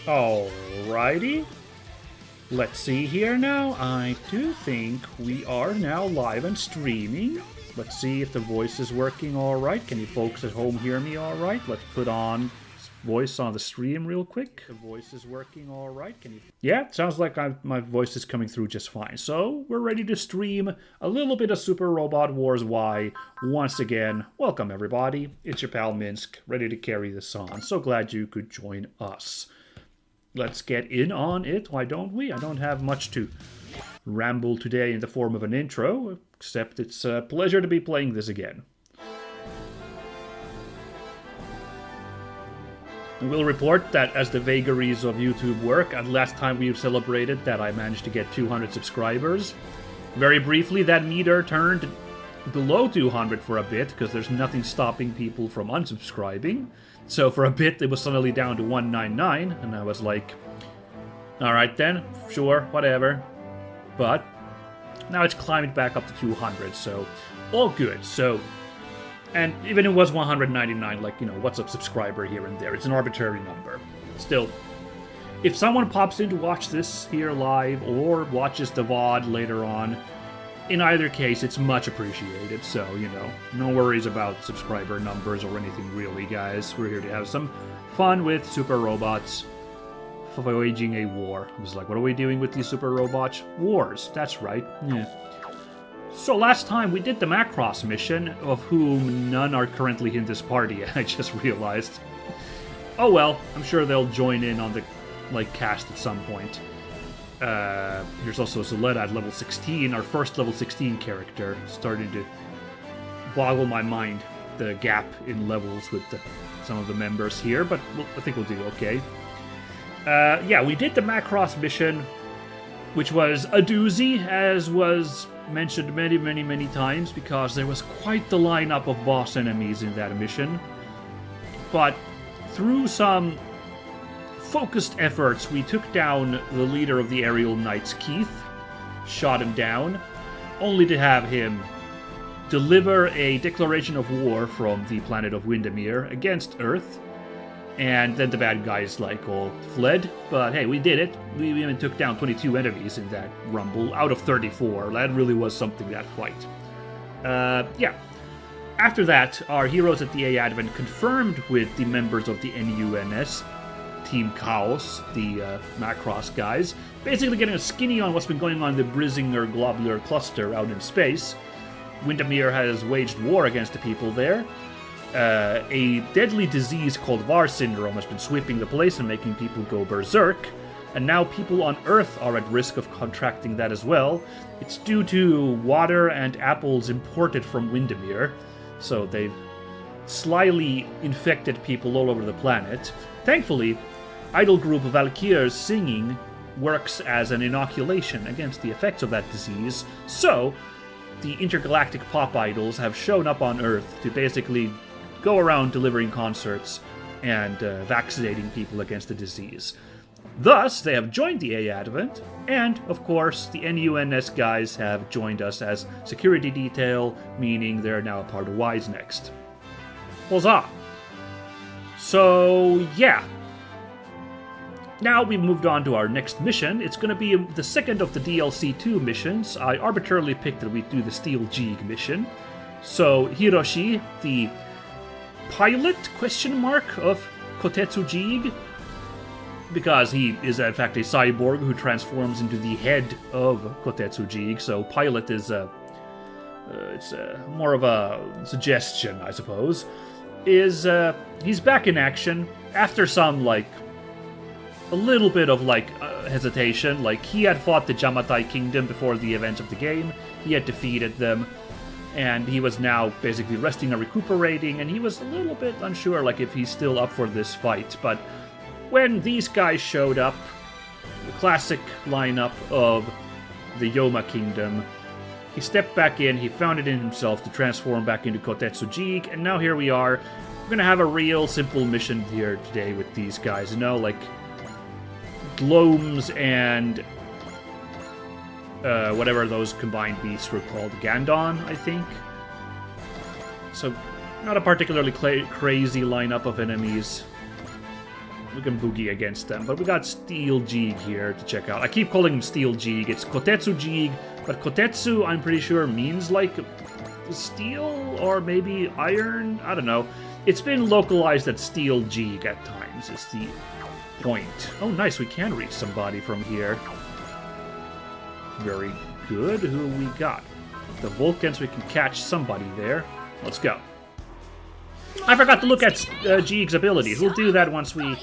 Alrighty. Let's see here now. I do think we are now live and streaming. Let's see if the voice is working alright. Can you folks at home hear me alright? Let's put on voice on the stream real quick. The voice is working alright. Can you... Yeah, sounds like my voice is coming through just fine. So, we're ready to stream a little bit of Super Robot Wars Y once again. Welcome everybody. It's your pal Minsk, ready to carry this on. So glad you could join us. Let's get in on it, why don't we? I don't have much to ramble today in the form of an intro, except it's a pleasure to be playing this again. I will report that as the vagaries of YouTube work, and last time we celebrated that I managed to get 200 subscribers. Very briefly, that meter turned below 200 for a bit, because there's nothing stopping people from unsubscribing. So for a bit, it was suddenly down to 199, and I was like, alright then, sure, whatever. But now it's climbed back up to 200, so all good. So, and even if it was 199, like, you know, what's a subscriber here and there? It's an arbitrary number. Still, if someone pops in to watch this here live, or watches the VOD later on, in either case, it's much appreciated, so, you know, no worries about subscriber numbers or anything really, guys. We're here to have some fun with super robots for waging a war. I was like, what are we doing with these super robots? Wars, that's right, yeah. So last time we did the Macross mission, of whom none are currently in this party, I just realized. Oh well, I'm sure they'll join in on the, like, cast at some point. Here's also Zoletta at level 16, our first level 16 character. Starting to boggle my mind, the gap in levels with some of the members here, but I think we'll do okay. Yeah, we did the Macross mission, which was a doozy, as was mentioned many times, because there was quite the lineup of boss enemies in that mission. But through some focused efforts, we took down the leader of the Aerial Knights, Keith, shot him down, only to have him deliver a declaration of war from the planet of Windermere against Earth, and then the bad guys, like, all fled, but hey, we did it. We even took down 22 enemies in that rumble, out of 34. That really was something, that fight. Yeah. After that, our heroes at the A Advent confirmed with the members of the NUNS, Team Chaos, the Macross guys, basically getting a skinny on what's been going on in the Brizinger globular cluster out in space. Windermere has waged war against the people there. A deadly disease called VAR syndrome has been sweeping the place and making people go berserk, and now people on Earth are at risk of contracting that as well. It's due to water and apples imported from Windermere, so they've slyly infected people all over the planet. Thankfully, idol group Valkyr's singing works as an inoculation against the effects of that disease, so the intergalactic pop idols have shown up on Earth to basically go around delivering concerts and vaccinating people against the disease. Thus, they have joined the A Advent, and, of course, the NUNS guys have joined us as security detail, meaning they're now a part of Y's Next. Huzzah! So, yeah. Now we've moved on to our next mission. It's going to be the second of the DLC 2 missions. I arbitrarily picked that we do the Steel Jeeg mission. So Hiroshi, the pilot, of Kotetsu Jeeg, because he is in fact a cyborg who transforms into the head of Kotetsu Jeeg, so pilot is it's more of a suggestion, I suppose, he's back in action after some, like, a little bit of, like, hesitation. Like, he had fought the Jamatai Kingdom before the events of the game, he had defeated them, and he was now basically resting and recuperating, and he was a little bit unsure, like, if he's still up for this fight. But when these guys showed up, the classic lineup of the Yoma Kingdom, he stepped back in, he found it in himself to transform back into Kotetsu Jeeg, and now here we are. We're gonna have a real simple mission here today with these guys, you know, like Gloams and whatever those combined beasts were called, Gandon, I think. So, not a particularly crazy lineup of enemies. we can boogie against them. But we got Steel Jeeg here to check out. I keep calling him Steel Jeeg. It's Kotetsu Jeeg, but Kotetsu, I'm pretty sure, means like steel or maybe iron. I don't know. It's been localized as Steel Jeeg at times. Is the point. Oh, nice. We can reach somebody from here. Very good. Who we got? The Vulcans. We can catch somebody there. Let's go. I forgot to look at Jeeg's abilities. We'll do that once we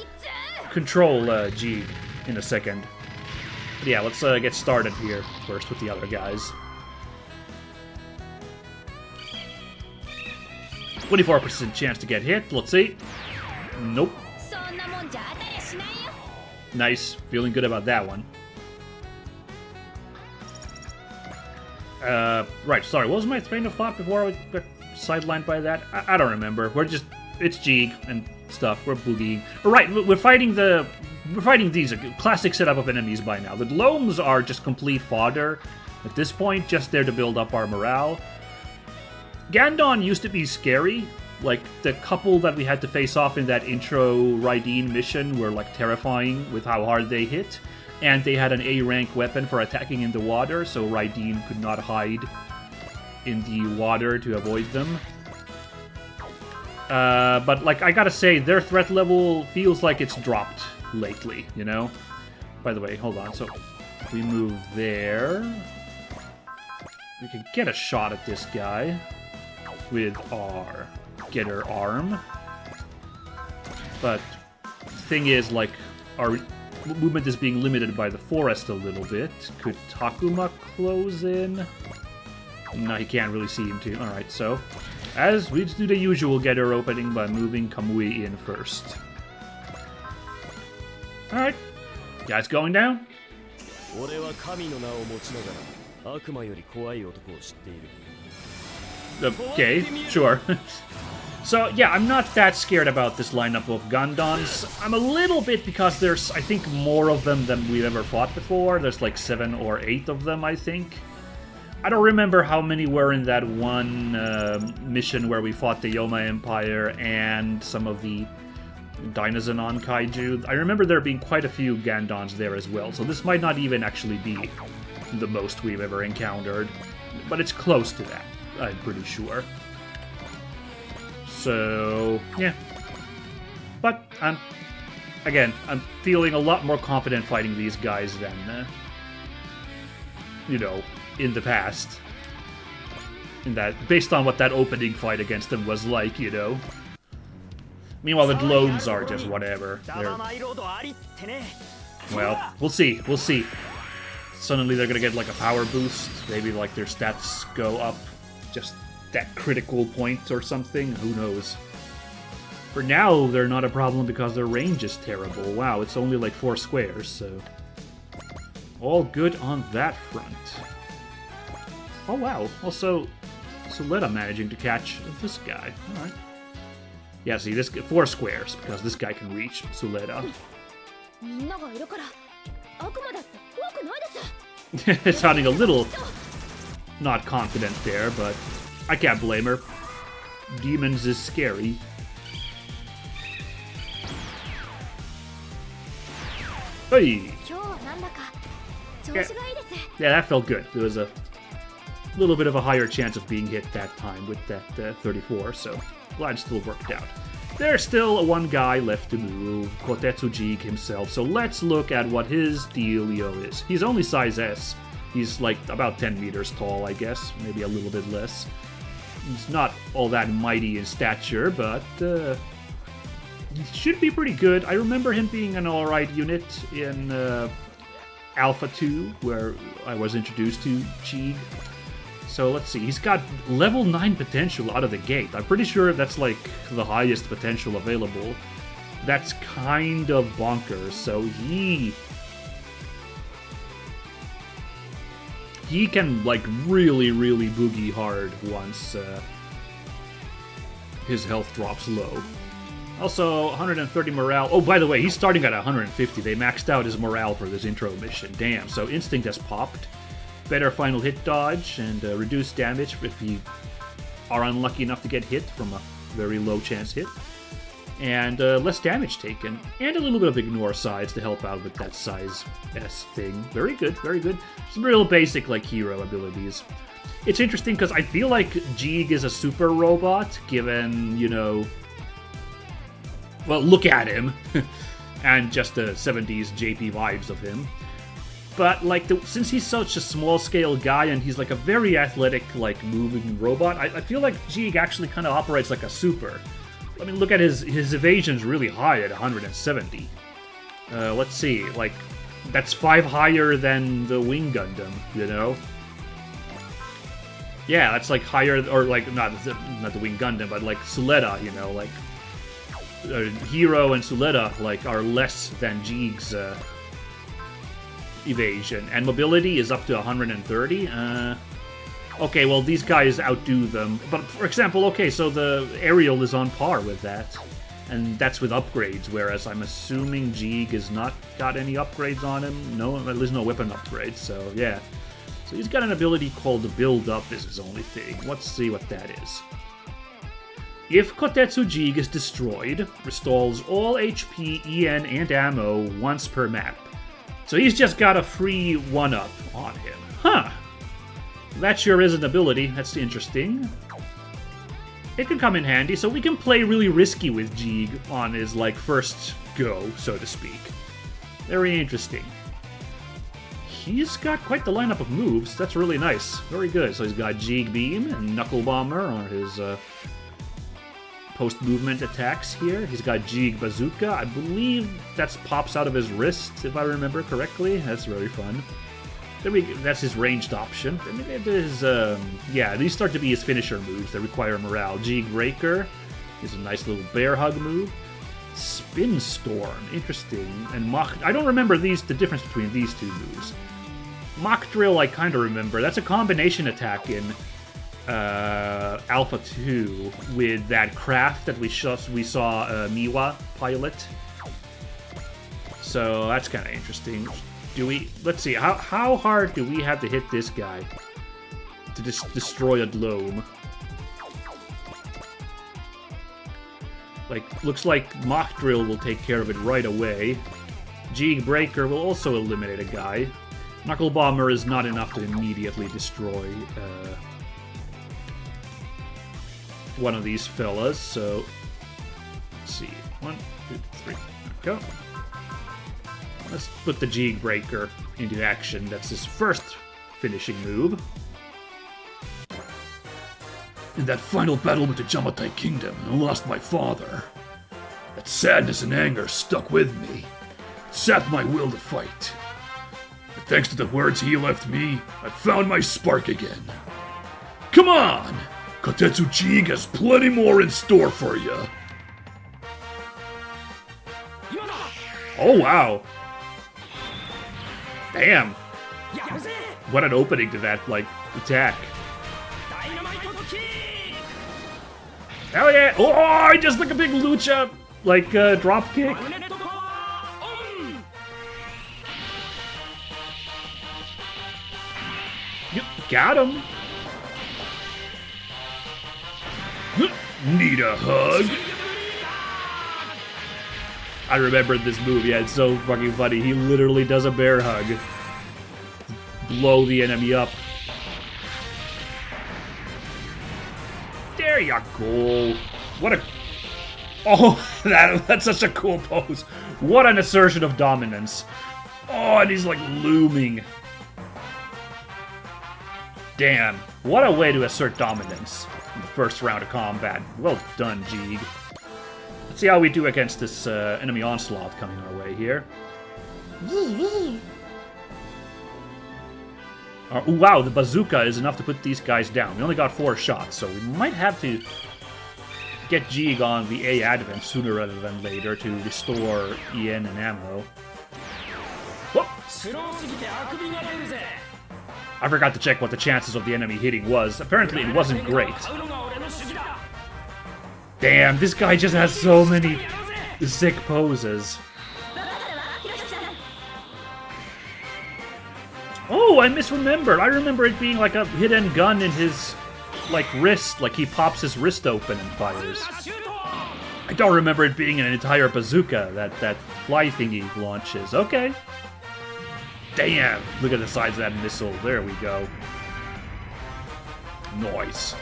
control Jeeg in a second. But yeah, let's get started here first with the other guys. 24% chance to get hit. Let's see. Nope. Nice. Feeling good about that one. Right, sorry. What was my train of thought before I got sidelined by that? I don't remember. It's Jeeg and stuff. We're boogieing. Right, we're fighting these classic setup of enemies by now. The Gloams are just complete fodder at this point, just there to build up our morale. Gandon used to be scary. Like, the couple that we had to face off in that intro Raideen mission were, like, terrifying with how hard they hit. And they had an A-rank weapon for attacking in the water, so Raideen could not hide in the water to avoid them. But, like, I gotta say, their threat level feels like it's dropped lately, you know? By the way, hold on, so we move there. We can get a shot at this guy with our getter arm. But the thing is, like, our movement is being limited by the forest a little bit. Could Takuma close in? No, he can't really see him too. Alright, so as we just do the usual getter opening by moving Kamui in first. Alright. Guys going down? Okay, sure. So, yeah, I'm not that scared about this lineup of Gandons. I'm a little bit because there's, I think, more of them than we've ever fought before. There's like 7 or 8 of them, I think. I don't remember how many were in that one mission where we fought the Yoma Empire and some of the Dinosaur Kaiju. I remember there being quite a few Gandons there as well, so this might not even actually be the most we've ever encountered. But it's close to that, I'm pretty sure. So, yeah. But, I'm feeling a lot more confident fighting these guys than, you know, in the past. Based on what that opening fight against them was like, you know. Meanwhile, the Gloams are just whatever. Well, we'll see. We'll see. Suddenly they're gonna get, like, a power boost. Maybe, like, their stats go up just that critical point or something. Who knows? For now, they're not a problem because their range is terrible. Wow, it's only like 4 squares, so all good on that front. Oh wow, also Suleta managing to catch this guy. Alright. Yeah, see, this 4 squares, because this guy can reach Suleta. Sounding a little not confident there, but I can't blame her. Demons is scary. Hey! Yeah, that felt good. There was a little bit of a higher chance of being hit that time with that 34, so glad it still worked out. There's still one guy left to move, Kotetsu Jeeg himself, so let's look at what his dealio is. He's only size S. He's like about 10 meters tall, I guess, maybe a little bit less. He's not all that mighty in stature, but he should be pretty good. I remember him being an alright unit in Alpha 2, where I was introduced to Jeeg. So let's see, he's got level 9 potential out of the gate. I'm pretty sure that's like the highest potential available. That's kind of bonkers, so he can like really boogie hard once his health drops low. Also, 130 morale. Oh, by the way, he's starting at 150. They maxed out his morale for this intro mission. Damn, so Instinct has popped. Better final hit dodge and reduced damage if you are unlucky enough to get hit from a very low chance hit. and less damage taken, and a little bit of ignore sides to help out with that size S thing. Very good, very good. Some real basic, like, hero abilities. It's interesting because I feel like Jeeg is a super robot, given, you know... Well, look at him. And just the 70s JP vibes of him. But, like, since he's such a small-scale guy and he's, like, a very athletic, like, moving robot, I feel like Jeeg actually kind of operates like a super. I mean, look at his evasion's really high at 170. Let's see, like, that's 5 higher than the Wing Gundam, you know? Yeah, that's, like, higher, or, like, not the Wing Gundam, but, like, Suletta, you know, like, Hero and Suletta, like, are less than Jeeg's, evasion. And mobility is up to 130, Okay, well, these guys outdo them. But, for example, okay, so the aerial is on par with that. And that's with upgrades, whereas I'm assuming Jeeg has not got any upgrades on him. No, there's no weapon upgrades, so yeah. So he's got an ability called Build Up is his only thing. Let's see what that is. If Kotetsu Jeeg is destroyed, restores all HP, EN, and ammo once per map. So he's just got a free 1-up on him. Huh. That sure is an ability. That's interesting. It can come in handy, so we can play really risky with Jeeg on his, like, first go, so to speak. Very interesting. He's got quite the lineup of moves. That's really nice. Very good. So he's got Jeeg Beam and Knuckle Bomber on his post-movement attacks here. He's got Jeeg Bazooka. I believe that pops out of his wrist, if I remember correctly. That's very fun. That's his ranged option. Yeah, these start to be his finisher moves that require morale. Jeeg Breaker is a nice little bear hug move. Spin Storm, interesting. And Mach... I don't remember the difference between these two moves. Mach Drill I kind of remember. That's a combination attack in Alpha 2 with that craft that we saw Miwa pilot. So that's kind of interesting. Let's see, how hard do we have to hit this guy to destroy a Dlome? Like, looks like Mach Drill will take care of it right away. Jeeg Breaker will also eliminate a guy. Knuckle Bomber is not enough to immediately destroy one of these fellas, so... Let's see. 1, 2, 3. There we go. Let's put the Jeeg Breaker into action. That's his first finishing move. In that final battle with the Jamatai Kingdom, I lost my father. That sadness and anger stuck with me. It sapped my will to fight. But thanks to the words he left me, I found my spark again. Come on! Kotetsu Jeeg has plenty more in store for you. Oh, wow. Damn. What an opening to that, like, attack. Hell yeah! Oh, just like a big lucha, like, drop kick. Yep, got him. Need a hug? I remember this move, yeah, it's so fucking funny. He literally does a bear hug. Blow the enemy up. There you go. What a... Oh, that's such a cool pose. What an assertion of dominance. Oh, and he's like looming. Damn. What a way to assert dominance in the first round of combat. Well done, Jeeg. Let's see how we do against this enemy onslaught coming our way here. Wow, the bazooka is enough to put these guys down. We only got 4 shots, so we might have to get Jeeg on the A advent sooner rather than later to restore EN and ammo. Whoop. I forgot to check what the chances of the enemy hitting was. Apparently it wasn't great. Damn, this guy just has so many sick poses. Oh, I misremembered. I remember it being like a hidden gun in his, like, wrist. Like, he pops his wrist open and fires. I don't remember it being an entire bazooka that fly thingy launches. Okay. Damn! Look at the size of that missile. There we go. Nice.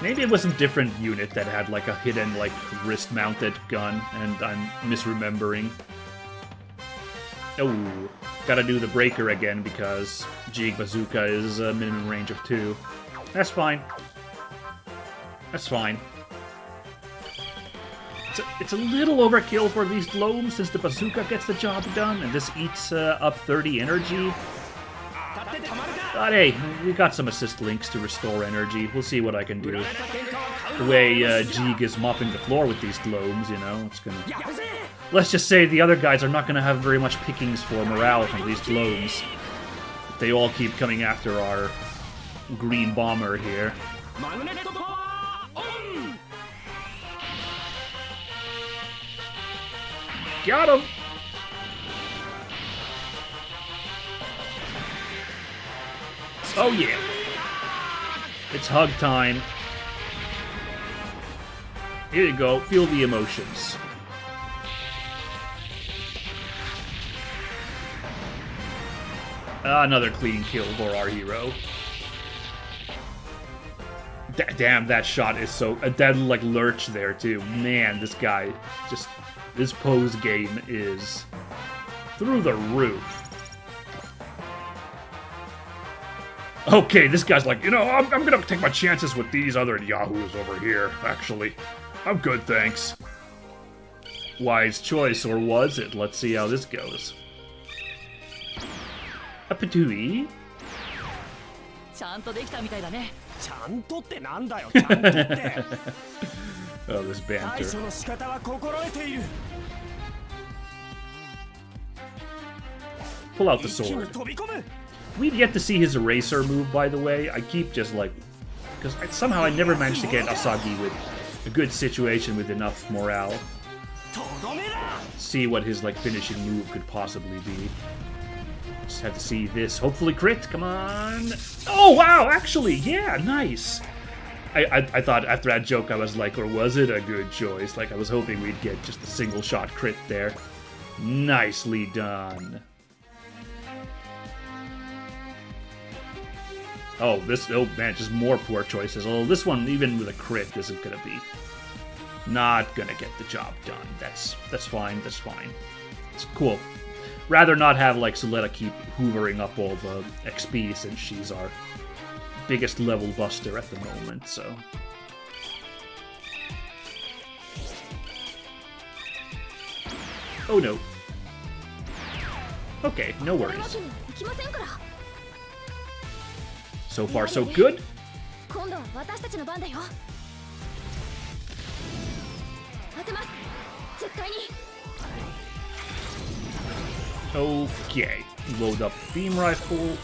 Maybe it was a different unit that had like a hidden like wrist-mounted gun, and I'm misremembering. Oh, gotta do the breaker again because Jeeg Bazooka is a minimum range of 2. That's fine. That's fine. It's a little overkill for these globes since the bazooka gets the job done, and this eats up 30 energy. But hey, we got some assist links to restore energy. We'll see what I can do. The way Jeeg is mopping the floor with these globes, you know, it's gonna... Let's just say the other guys are not gonna have very much pickings for morale from these globes. If they all keep coming after our green bomber here. Got him! Oh yeah! It's hug time. Here you go, feel the emotions. Another clean kill for our hero. Damn, that shot is so... A dead, like, lurch there, too. Man, this guy just... This pose game is through the roof. Okay, this guy's like, you know, I'm gonna take my chances with these other yahoos over here, actually. I'm good, thanks. Wise choice, or was it? Let's see how this goes. A patooey? Oh, this banter. Pull out the sword. We've yet to see his eraser move, by the way. I keep just like... Because somehow I never managed to get Asagi with a good situation with enough morale. See what his like finishing move could possibly be. Just have to see this. Hopefully crit, come on. Oh, wow, actually, yeah, nice. I thought after that joke I was like, or was it a good choice? Like I was hoping we'd get just a single shot crit there. Nicely done. Oh, oh man, just more poor choices. Although this one, even with a crit, isn't gonna be... Not gonna get the job done. That's fine, that's fine. It's cool. Rather not have, like, Soletta keep hoovering up all the XP since she's our biggest level buster at the moment, so... Oh no. Okay, no worries. So far, so good. Okay, load up the beam rifle.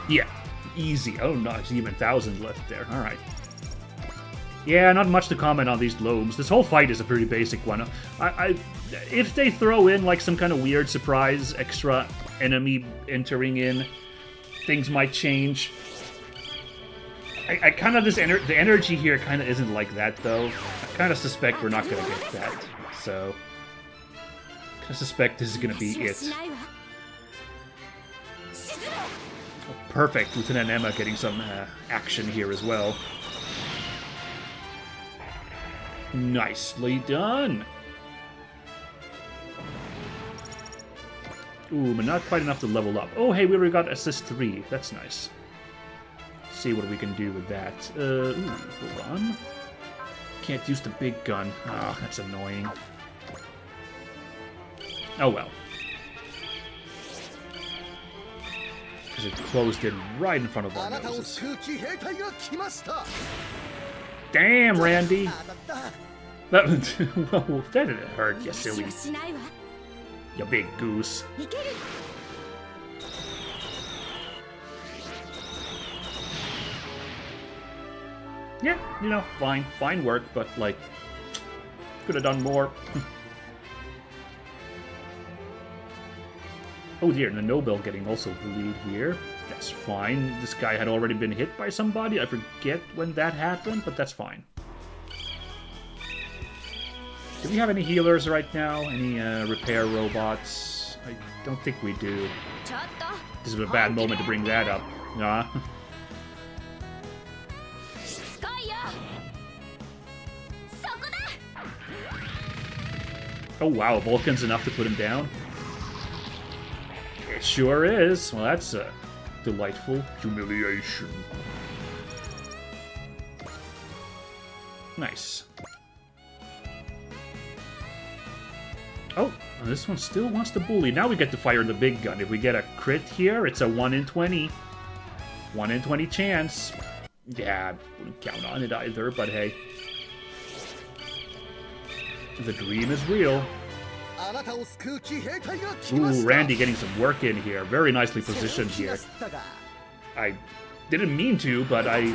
Yeah, easy. Oh, no, it's even 1,000 left there. All right. Yeah, not much to comment on these globes. This whole fight is a pretty basic one. If they throw in like some kind of weird surprise extra enemy entering in, things might change. I kind of the energy here kind of isn't like that though. I kind of suspect we're not gonna get that. So I suspect this is gonna be it. Oh, perfect, Lieutenant Emma getting some action here as well. Nicely done. Ooh, but not quite enough to level up. Oh, hey, we already got assist 3. That's nice. Let's see what we can do with that. Ooh, hold on. Can't use the big gun. Ah, that's annoying. Oh well. Because it closed in right in front of our noses. Damn, Randy! That didn't hurt, you silly. You big goose. Yeah, you know, fine work, but like, could have done more. Oh dear, the Nobel getting also bullied here. That's fine. This guy had already been hit by somebody. I forget when that happened, but that's fine. Do we have any healers right now? Any repair robots? I don't think we do. This is a bad moment to bring that up. Nah. Oh wow, Vulcan's enough to put him down? It sure is. Well, that's a delightful humiliation. Nice. Oh, this one still wants to bully. Now we get to fire the big gun. If we get a crit here, it's a 1 in 20. 1 in 20 chance. Yeah, I wouldn't count on it either, but hey. The dream is real. Ooh, Randy getting some work in here. Very nicely positioned here. I didn't mean to, but I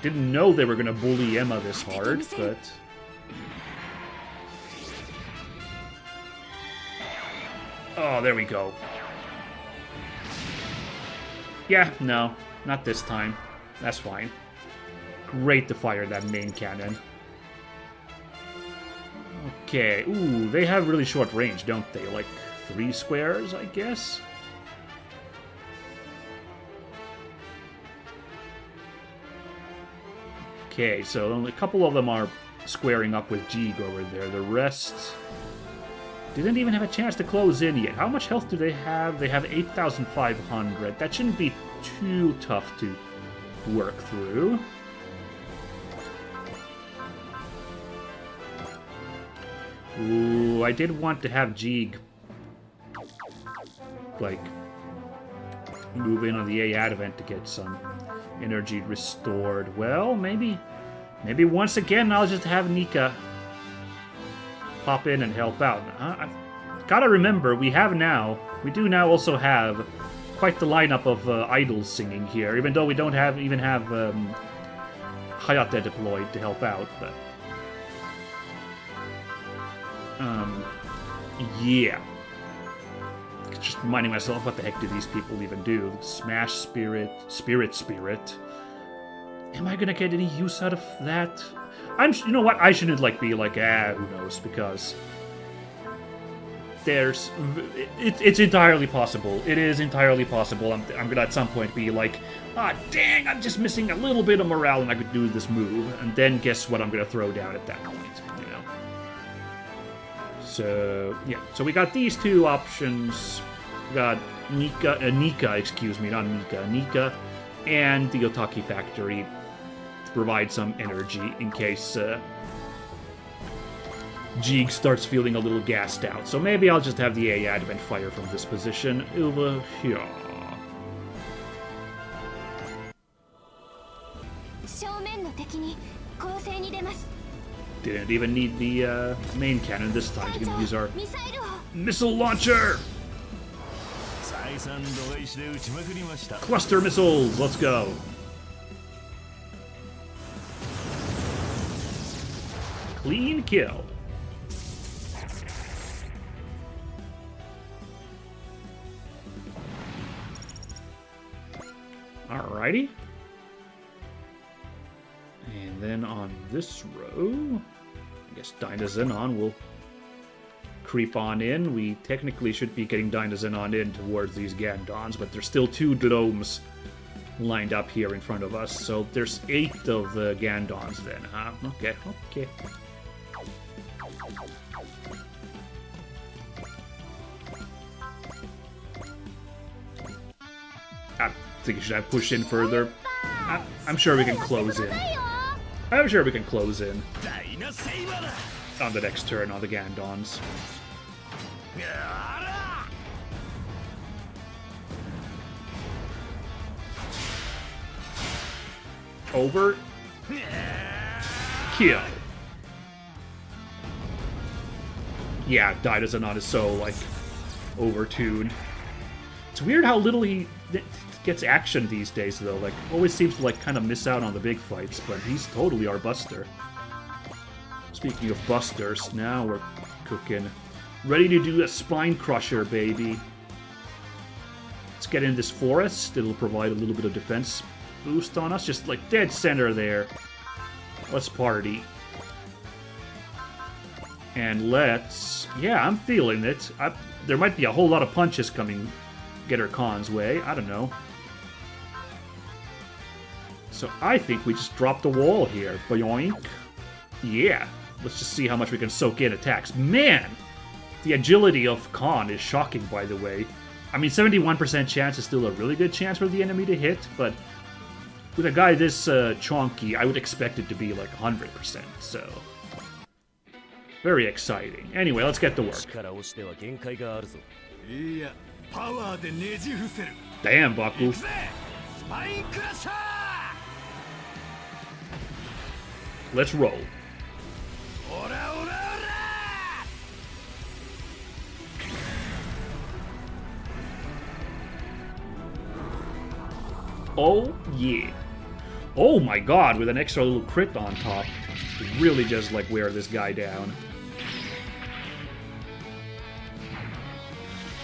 didn't know they were going to bully Emma this hard, but... Oh, there we go. Yeah, no, not this time. That's fine. Great to fire that main cannon. Okay, ooh, they have really short range, don't they? Like 3 squares, I guess? Okay, so only a couple of them are squaring up with Jeeg over there. The rest didn't even have a chance to close in yet. How much health do they have? They have 8,500. That shouldn't be too tough to work through. Ooh, I did want to have Jeeg, like, move in on the A advent to get some energy restored. Well, maybe once again I'll just have Nika pop in and help out. I've gotta remember, we do now also have quite the lineup of idols singing here, even though we don't even have Hayate deployed to help out, but... yeah. Just reminding myself, what the heck do these people even do? Smash Spirit, Spirit. Am I gonna get any use out of that? You know what? I shouldn't be like, who knows? Because it's entirely possible. It is entirely possible. I'm gonna at some point be like, dang, I'm just missing a little bit of morale, and I could do this move. And then guess what? I'm gonna throw down at that point. You know. So yeah. So we got these two options. We got Nika, not Nika, Nika, and the Otaki Factory to provide some energy in case Jeeg starts feeling a little gassed out. So maybe I'll just have the A Advent fire from this position over here. Didn't even need the main cannon this time. We're gonna use our missile launcher! Cluster missiles, let's go. Clean kill. Alrighty. And then on this row, I guess Dynazenon will creep on in. We technically should be getting Dynazenon in towards these Gandons, but there's still 2 domes lined up here in front of us. So there's 8 of the Gandons then, huh? Okay. I'm thinking, should I push in further? I'm sure we can close in. I'm sure we can close in on the next turn on the Gandons. Over. Kill. Yeah, Dynazenon is so, over-tuned. It's weird how little he gets action these days, though. Always seems to, kind of miss out on the big fights, but he's totally our buster. Speaking of busters, now we're cooking. Ready to do a spine crusher, baby. Let's get in this forest. It'll provide a little bit of defense boost on us. Just like dead center there. Let's party. And let's... Yeah, I'm feeling it. There might be a whole lot of punches coming Getter Khan's way. I don't know. So I think we just dropped the wall here. Boyoink. Yeah. Let's just see how much we can soak in attacks. Man! The agility of Khan is shocking, by the way. I mean, 71% chance is still a really good chance for the enemy to hit, but with a guy this chonky, I would expect it to be like 100%, so... Very exciting. Anyway, let's get to work. Damn, Baku. Let's roll. Oh, yeah. Oh my god, with an extra little crit on top. To really just, like, wear this guy down.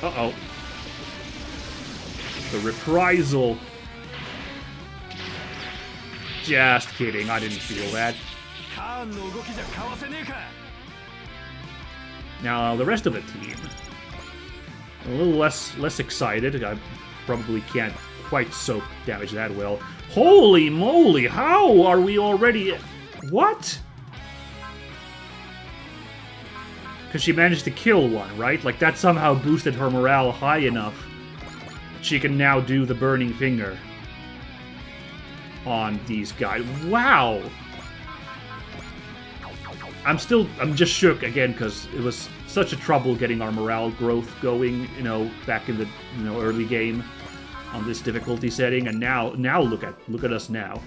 Uh-oh. The reprisal. Just kidding, I didn't feel that. Now, the rest of the team. A little less excited. I probably can't quite soak damage that well. Holy moly, how are we already... What? Because she managed to kill one, right? Like, that somehow boosted her morale high enough that she can now do the burning finger on these guys. Wow! I'm just shook again because it was such a trouble getting our morale growth going, you know, back in the, you know, early game on this difficulty setting, and now look at us now.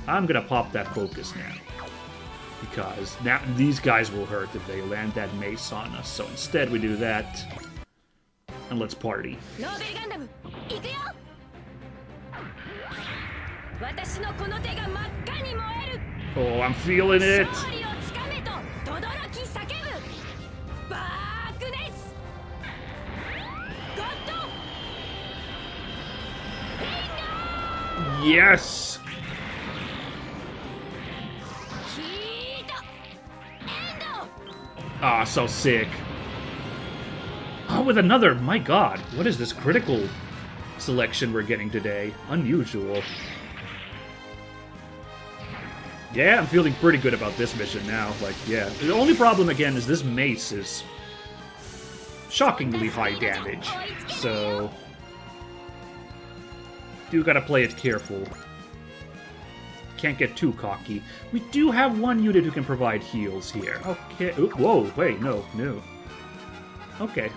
I'm gonna pop that focus now. Because now these guys will hurt if they land that mace on us. So instead we do that. And let's party. Oh, I'm feeling it! Yes! Ah, so sick. Oh, with another, my god, what is this critical selection we're getting today? Unusual. Yeah, I'm feeling pretty good about this mission now. Like, yeah. The only problem, again, is this mace is shockingly high damage. So... do gotta play it careful. Can't get too cocky. We do have one unit who can provide heals here. Okay. Ooh, whoa, wait, no. Okay.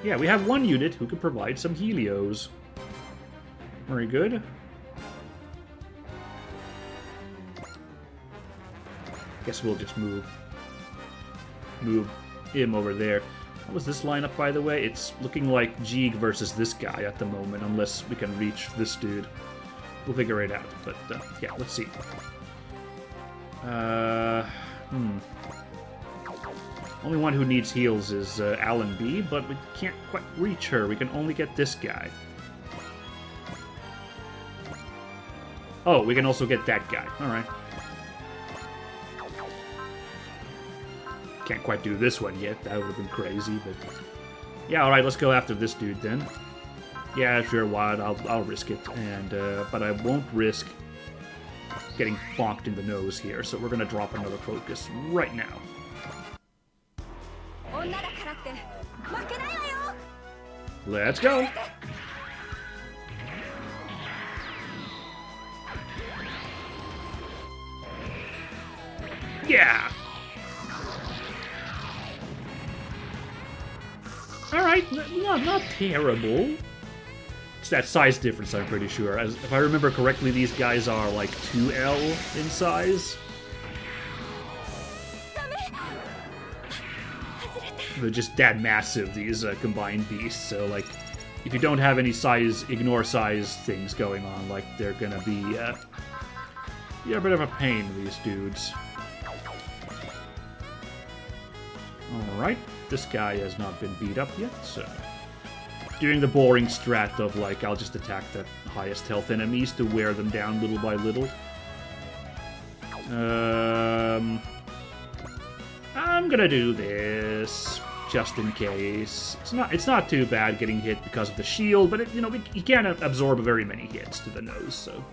Yeah, we have one unit who can provide some helios. Very good. Guess we'll just move him over there. What was this lineup, by the way? It's looking like Jeeg versus this guy at the moment, unless we can reach this dude. We'll figure it out, but yeah, let's see. Only one who needs heals is Alan B, but we can't quite reach her. We can only get this guy. Oh, we can also get that guy. Alright. Can't quite do this one yet. That would have been crazy, but... yeah, alright, let's go after this dude then. Yeah, sure, why? I'll risk it, and but I won't risk getting bonked in the nose here. So we're gonna drop another focus right now. Let's go. Yeah. All right, not terrible. It's that size difference, I'm pretty sure. If I remember correctly, these guys are like 2L in size. They're just that massive, these combined beasts. So, like, if you don't have any size, ignore size things going on, like, they're gonna be, yeah, a bit of a pain, these dudes. Alright, this guy has not been beat up yet, so... doing the boring strat of, like, I'll just attack the highest health enemies to wear them down little by little. I'm gonna do this just in case. It's not too bad getting hit because of the shield, but you know, you can't absorb very many hits to the nose, so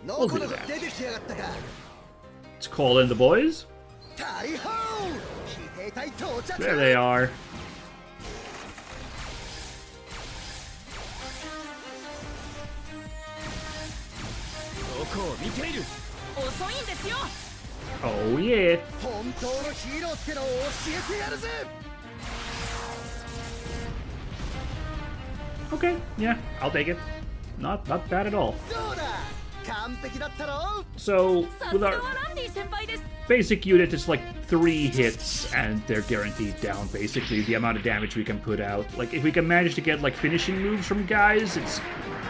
we'll do that. Let's call in the boys. There they are. Oh yeah. Okay, yeah, I'll take it. Not bad at all. So, with our basic unit, it's like 3 hits and they're guaranteed down, basically, the amount of damage we can put out. Like, if we can manage to get, like, finishing moves from guys, it's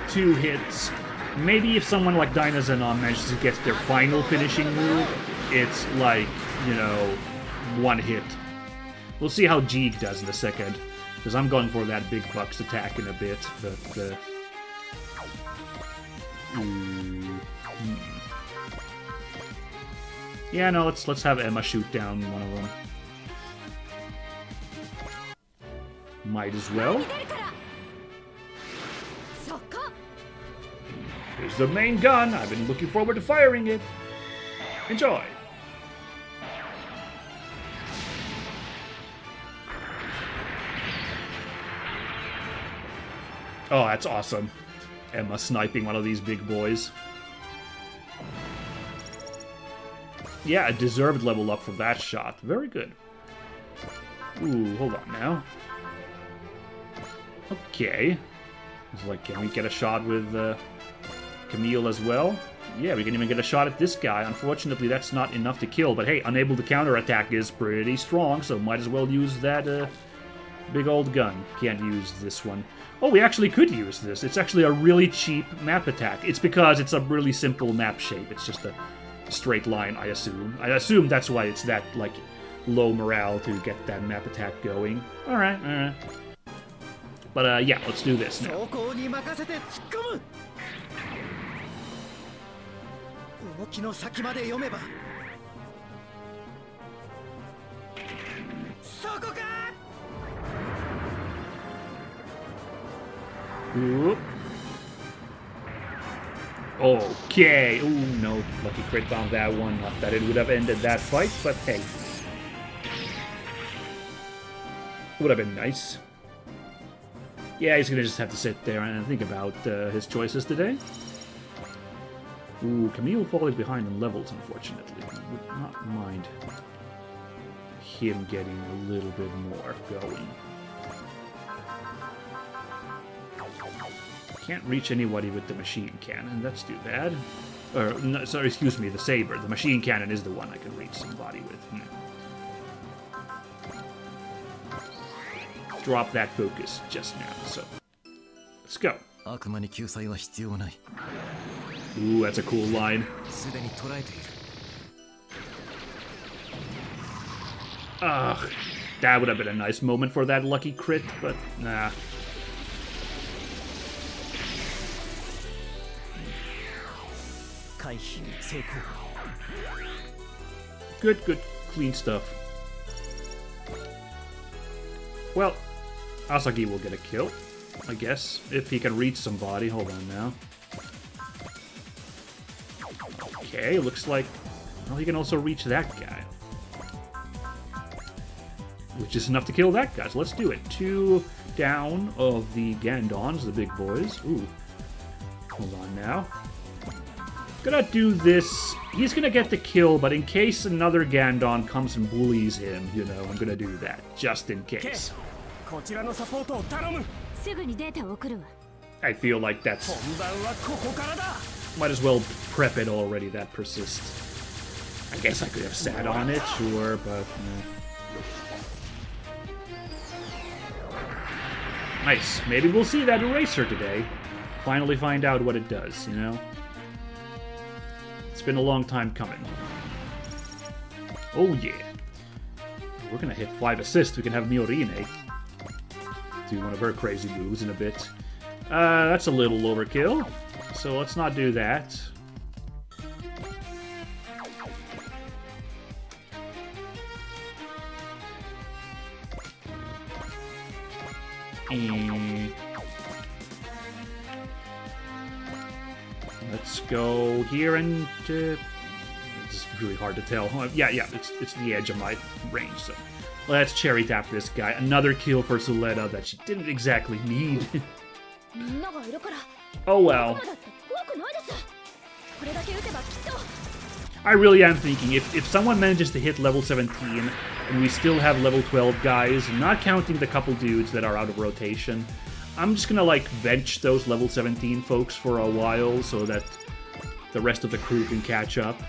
2 hits. Maybe if someone like Dynazenon manages to get their final finishing move, it's like, you know, 1 hit. We'll see how Jeeg does in a second, because I'm going for that big bucks attack in a bit, but, yeah, no, let's have Emma shoot down one of them. Might as well. Here's the main gun. I've been looking forward to firing it. Enjoy. Oh, that's awesome. Emma sniping one of these big boys. Yeah, a deserved level up from that shot. Very good. Ooh, hold on now. Okay. It's like, can we get a shot with Camille as well? Yeah, we can even get a shot at this guy. Unfortunately, that's not enough to kill. But hey, unable to counterattack is pretty strong, so might as well use that big old gun. Can't use this one. Oh, we actually could use this. It's actually a really cheap map attack. It's because it's a really simple map shape. It's just a straight line, I assume. I assume that's why it's that, like, low morale to get that map attack going. Alright, alright. But, yeah, let's do this now. Ooh. Okay. Ooh, no. Lucky crit bomb that one. Not that it would have ended that fight, but hey. Would have been nice. Yeah, he's gonna just have to sit there and think about his choices today. Ooh, Camille falling behind in levels, unfortunately. I would not mind him getting a little bit more going. Can't reach anybody with the machine cannon. That's too bad. Or, no, sorry, excuse me, the saber. The machine cannon is the one I can reach somebody with. Drop that focus just now, so let's go. Ooh, that's a cool line. Ugh, that would have been a nice moment for that lucky crit, but nah. Good, clean stuff. Well, Asagi will get a kill, I guess, if he can reach somebody. Hold on now. Okay, looks like, well, he can also reach that guy. Which is enough to kill that guy, so let's do it. 2 down of the Gandons, the big boys. Ooh. Hold on now. Gonna do this. He's gonna get the kill, but in case another Gandon comes and bullies him, you know, I'm gonna do that, just in case. I feel like that's... Might as well prep it already, that persists. I guess I could have sat on it, sure, but... Nice. Maybe we'll see that eraser today. Finally find out what it does, you know? It's been a long time coming. Oh yeah. We're gonna hit 5 assists. We can have Miorine do one of her crazy moves in a bit. That's a little overkill, so let's not do that. Let's go here and it's really hard to tell. Yeah, it's the edge of my range, so let's cherry tap this guy. Another kill for Suletta that she didn't exactly need. Oh well. I really am thinking, if someone manages to hit level 17, and we still have level 12 guys, not counting the couple dudes that are out of rotation, I'm just gonna, like, bench those level 17 folks for a while so that the rest of the crew can catch up.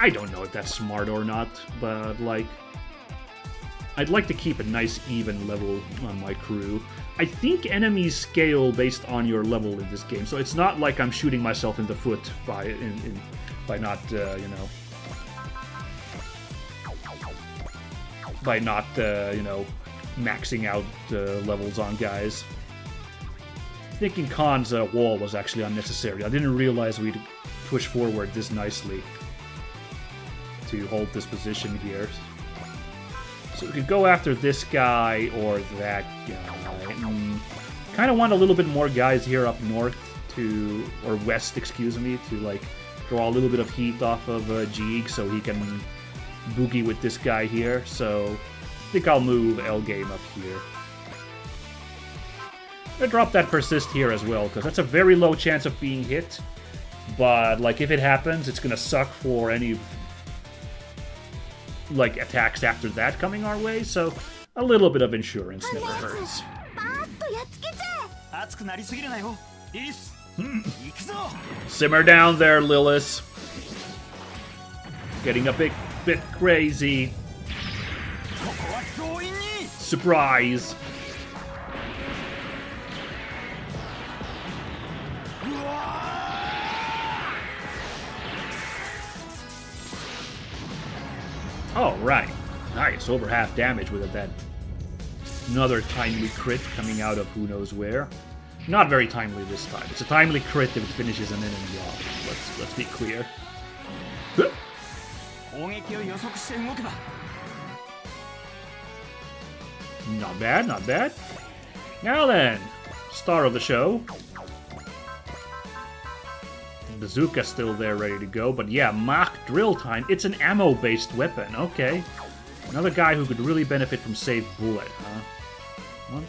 I don't know if that's smart or not, but, like, I'd like to keep a nice even level on my crew. I think enemies scale based on your level in this game, so it's not like I'm shooting myself in the foot by not, you know... by not, you know, maxing out levels on guys. Thinking Khan's wall was actually unnecessary. I didn't realize we'd push forward this nicely to hold this position here. So we could go after this guy or that guy. Kind of want a little bit more guys here up north to, or west, excuse me, to like draw a little bit of heat off of Jeeg so he can boogie with this guy here. So I think I'll move L-Game up here. I'm gonna drop that persist here as well, because that's a very low chance of being hit. But like if it happens, it's gonna suck for any like attacks after that coming our way, so a little bit of insurance never hurts. Simmer down there, Lilith. Getting a bit crazy. Surprise. Oh, right. Nice. Over half damage with that. Another timely crit coming out of who knows where. Not very timely this time. It's a timely crit if it finishes an enemy off. Let's be clear. Not bad, not bad. Now then, star of the show. Bazooka's still there ready to go, but yeah, Mach Drill Time. It's an ammo-based weapon, okay. Another guy who could really benefit from Save Bullet, huh? 1,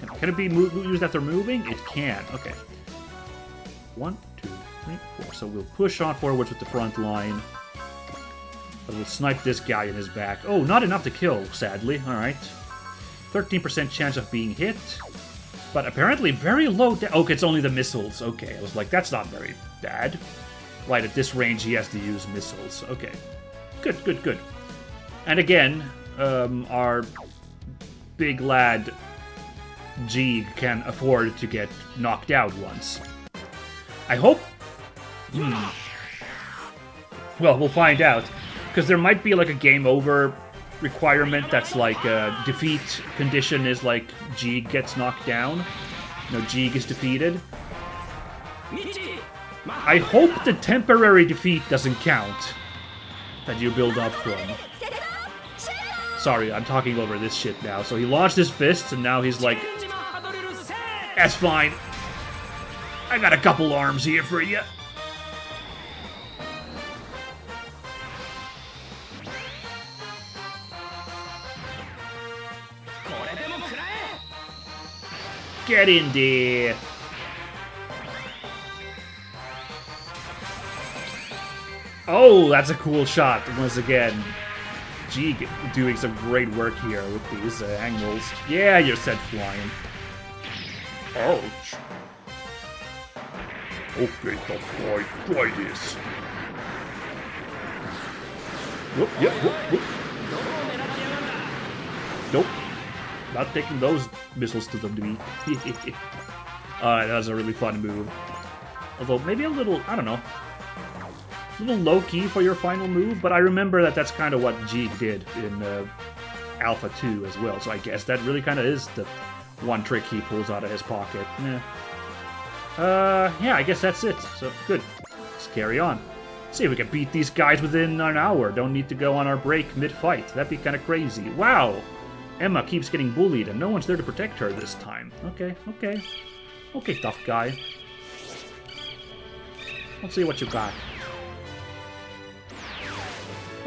2, can it be used after moving? It can, okay. 1, 2, 3, 4. So we'll push on forwards with the front line. But we'll snipe this guy in his back. Oh, not enough to kill, sadly. Alright. 13% chance of being hit. But apparently very low... Okay, it's only the missiles. Okay, I was like, that's not very bad. Right, at this range, he has to use missiles. Okay. Good, good, good. And again, our big lad Jeeg can afford to get knocked out once. I hope... Well, we'll find out. Because there might be like a game over requirement that's like a defeat condition is like Jeeg gets knocked down. No, Jeeg is defeated. I hope the temporary defeat doesn't count that you build up from. Sorry, I'm talking over this shit now. So he launched his fists and now he's like, that's fine. I got a couple arms here for you. Get in there. Oh, that's a cool shot. Once again, Jeeg doing some great work here with these angles. Yeah, you're set flying. Ouch. Okay, tough boy, try this. Whoop, yeah, whoop, whoop. Nope. Not taking those missiles to them to me. Alright, that was a really fun move. Although, maybe a little, I don't know, a little low-key for your final move, but I remember that that's kind of what Jeeg did in Alpha 2 as well, so I guess that really kind of is the one trick he pulls out of his pocket. Yeah, I guess that's it. So, good. Let's carry on. See if we can beat these guys within an hour. Don't need to go on our break mid-fight. That'd be kind of crazy. Wow! Emma keeps getting bullied, and no one's there to protect her this time. Okay, okay. Okay, tough guy. Let's see what you got.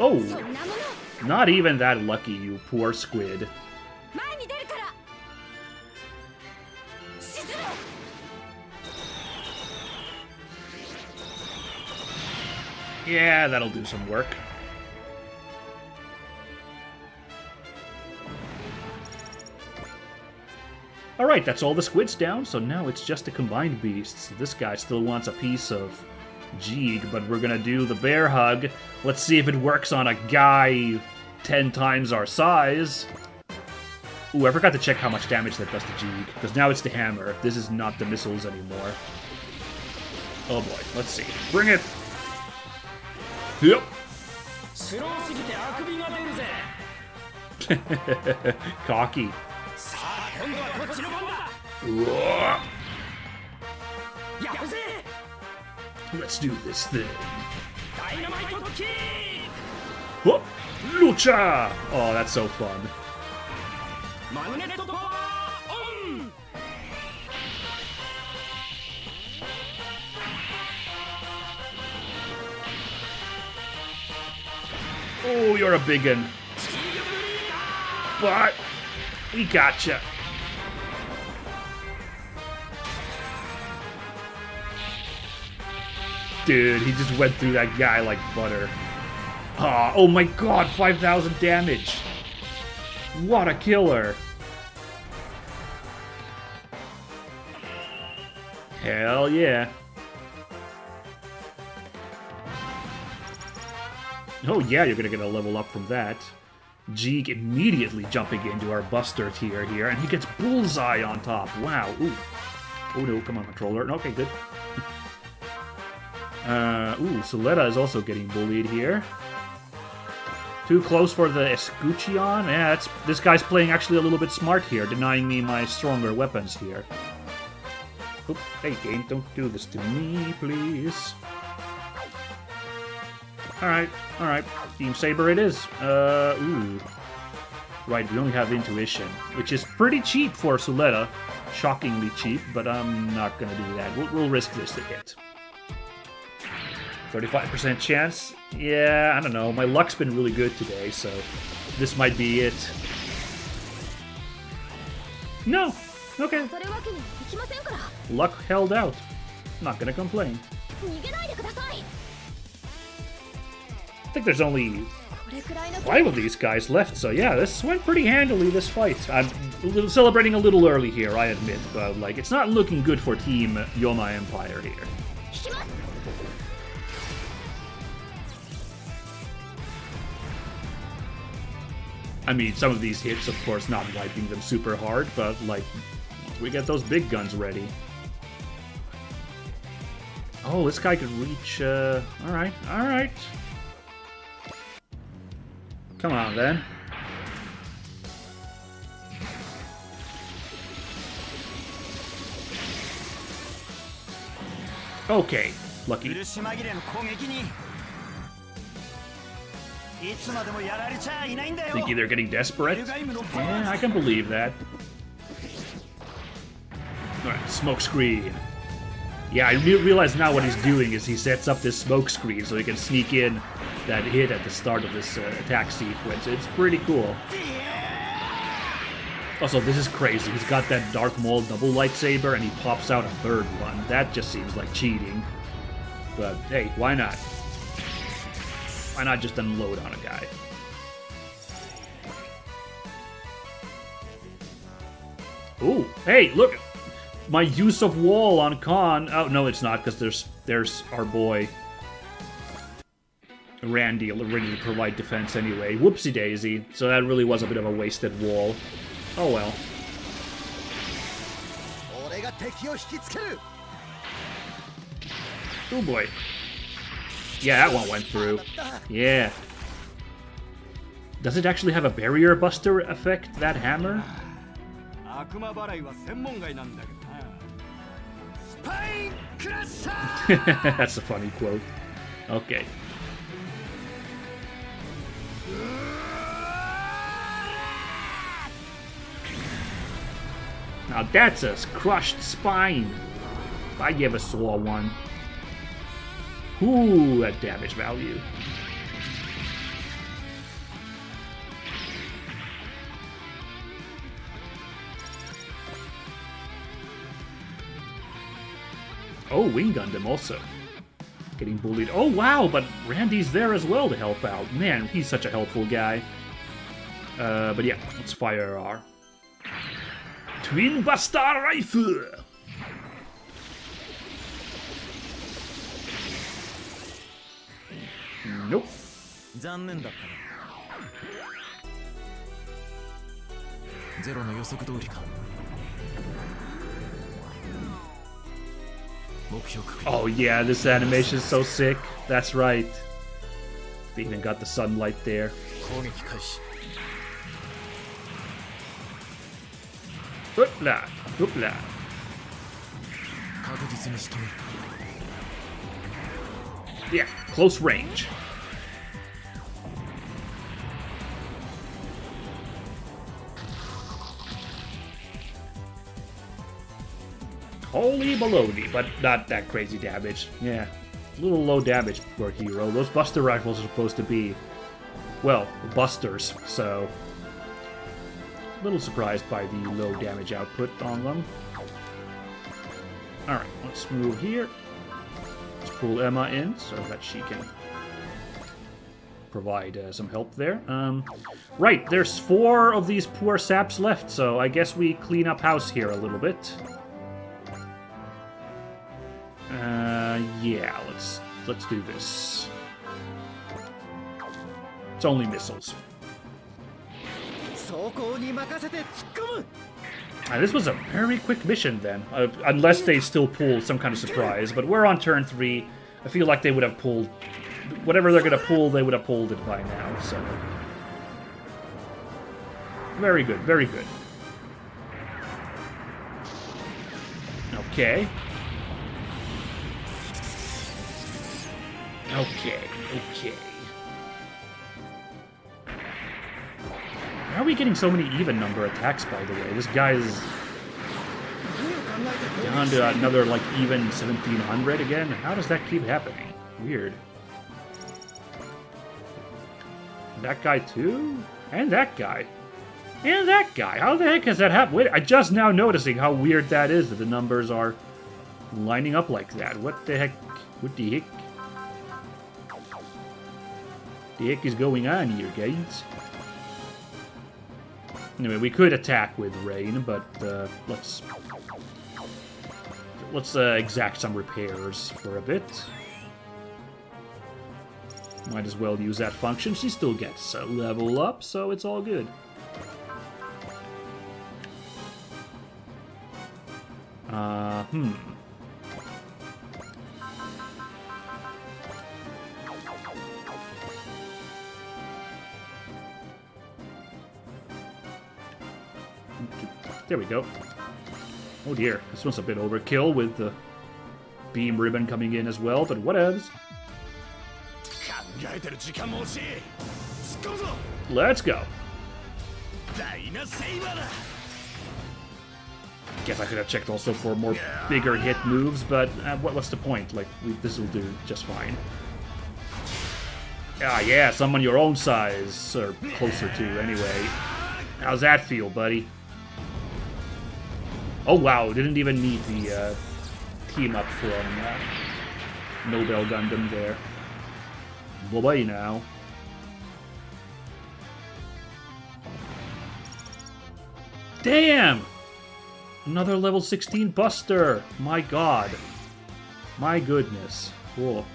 Oh! Not even that lucky, you poor squid. Yeah, that'll do some work. Alright, that's all the squids down, so now it's just the combined beasts. This guy still wants a piece of Jeeg, but we're gonna do the bear hug. Let's see if it works on a guy 10 times our size. Ooh, I forgot to check how much damage that does to Jeeg, because now it's the hammer. This is not the missiles anymore. Oh boy, let's see. Bring it! Yep. Cocky. Let's do this thing. Whoop! Lucha! Oh, that's so fun. Oh, you're a biggin. But we gotcha. Dude, he just went through that guy like butter. Oh my god, 5,000 damage. What a killer. Hell yeah. Oh yeah, you're gonna get a level up from that. Jeeg immediately jumping into our Buster tier here, and he gets Bullseye on top. Wow. Ooh. Oh no, come on, controller. Okay, good. Ooh, Suletta is also getting bullied here. Too close for the Escuchion? Yeah, this guy's playing actually a little bit smart here, denying me my stronger weapons here. Oop, hey game, don't do this to me, please. Alright, alright. Beam Saber it is. Ooh. Right, we only have Intuition, which is pretty cheap for Suletta. Shockingly cheap, but I'm not gonna do that. We'll risk this to hit. 35% chance? Yeah, I don't know. My luck's been really good today, so this might be it. No! Okay. Luck held out. Not gonna complain. I think there's only 5 of these guys left, so yeah, this went pretty handily, this fight. I'm celebrating a little early here, I admit, but like, it's not looking good for Team Yoma Empire here. I mean, some of these hits, of course, not wiping them super hard, but, like, we get those big guns ready. Oh, this guy could reach, alright, alright. Come on, then. Okay, lucky. Thinking they're getting desperate? Yeah, I can believe that. Alright, smoke screen. Yeah, I realize now what he's doing is he sets up this smoke screen so he can sneak in that hit at the start of this attack sequence. It's pretty cool. Also, this is crazy. He's got that Darth Maul double lightsaber and he pops out a third one. That just seems like cheating. But hey, why not? Why not just unload on a guy? Ooh, hey, look! My use of wall on Khan. Oh, no, it's not, because there's our boy Randy ready to provide defense anyway. Whoopsie daisy. So that really was a bit of a wasted wall. Oh well. Oh boy. Yeah, that one went through. Yeah. Does it actually have a barrier buster effect, that hammer? That's a funny quote. Okay. Now that's a crushed spine. If I ever saw one. Ooh, that damage value. Oh, Wing Gundam also. Getting bullied. Oh, wow, but Randy's there as well to help out. Man, he's such a helpful guy. But yeah, let's fire our Twin Buster Rifle! Nope. Oh yeah, this animation is so sick. That's right. They even got the sunlight there. Hoopla, hoopla. Yeah, close range. Holy baloney, but not that crazy damage. Yeah, a little low damage for a hero. Those buster rifles are supposed to be, well, busters, so a little surprised by the low damage output on them. Alright, let's move here. Let's pull Emma in so that she can provide some help there. Right, there's 4 of these poor saps left, so I guess we clean up house here a little bit. Yeah, let's do this. It's only missiles. This was a very quick mission then, unless they still pull some kind of surprise. But we're on turn 3. I feel like they would have pulled whatever they're gonna pull. They would have pulled it by now. So very good, very good. Okay. Okay, okay. How are we getting so many even number attacks, by the way? This guy's down to another, like, even 1700 again? How does that keep happening? Weird. That guy, too? And that guy. And that guy. How the heck has that happened? Wait, I'm just now noticing how weird that is, that the numbers are lining up like that. What the heck? What the heck? The heck is going on here, guys? Anyway, we could attack with rain, but let's exact some repairs for a bit. Might as well use that function. She still gets a level up, so it's all good. There we go. Oh dear, this one's a bit overkill with the beam ribbon coming in as well, but whatevs. Let's go. Guess I could have checked also for more bigger hit moves, but what's the point? Like, this will do just fine. Ah, yeah, someone your own size, or closer to, anyway. How's that feel, buddy? Oh wow, didn't even need the team up from Nobel Gundam there. Bye-bye now. Damn! Another level 16 Buster! My god. My goodness. Cool.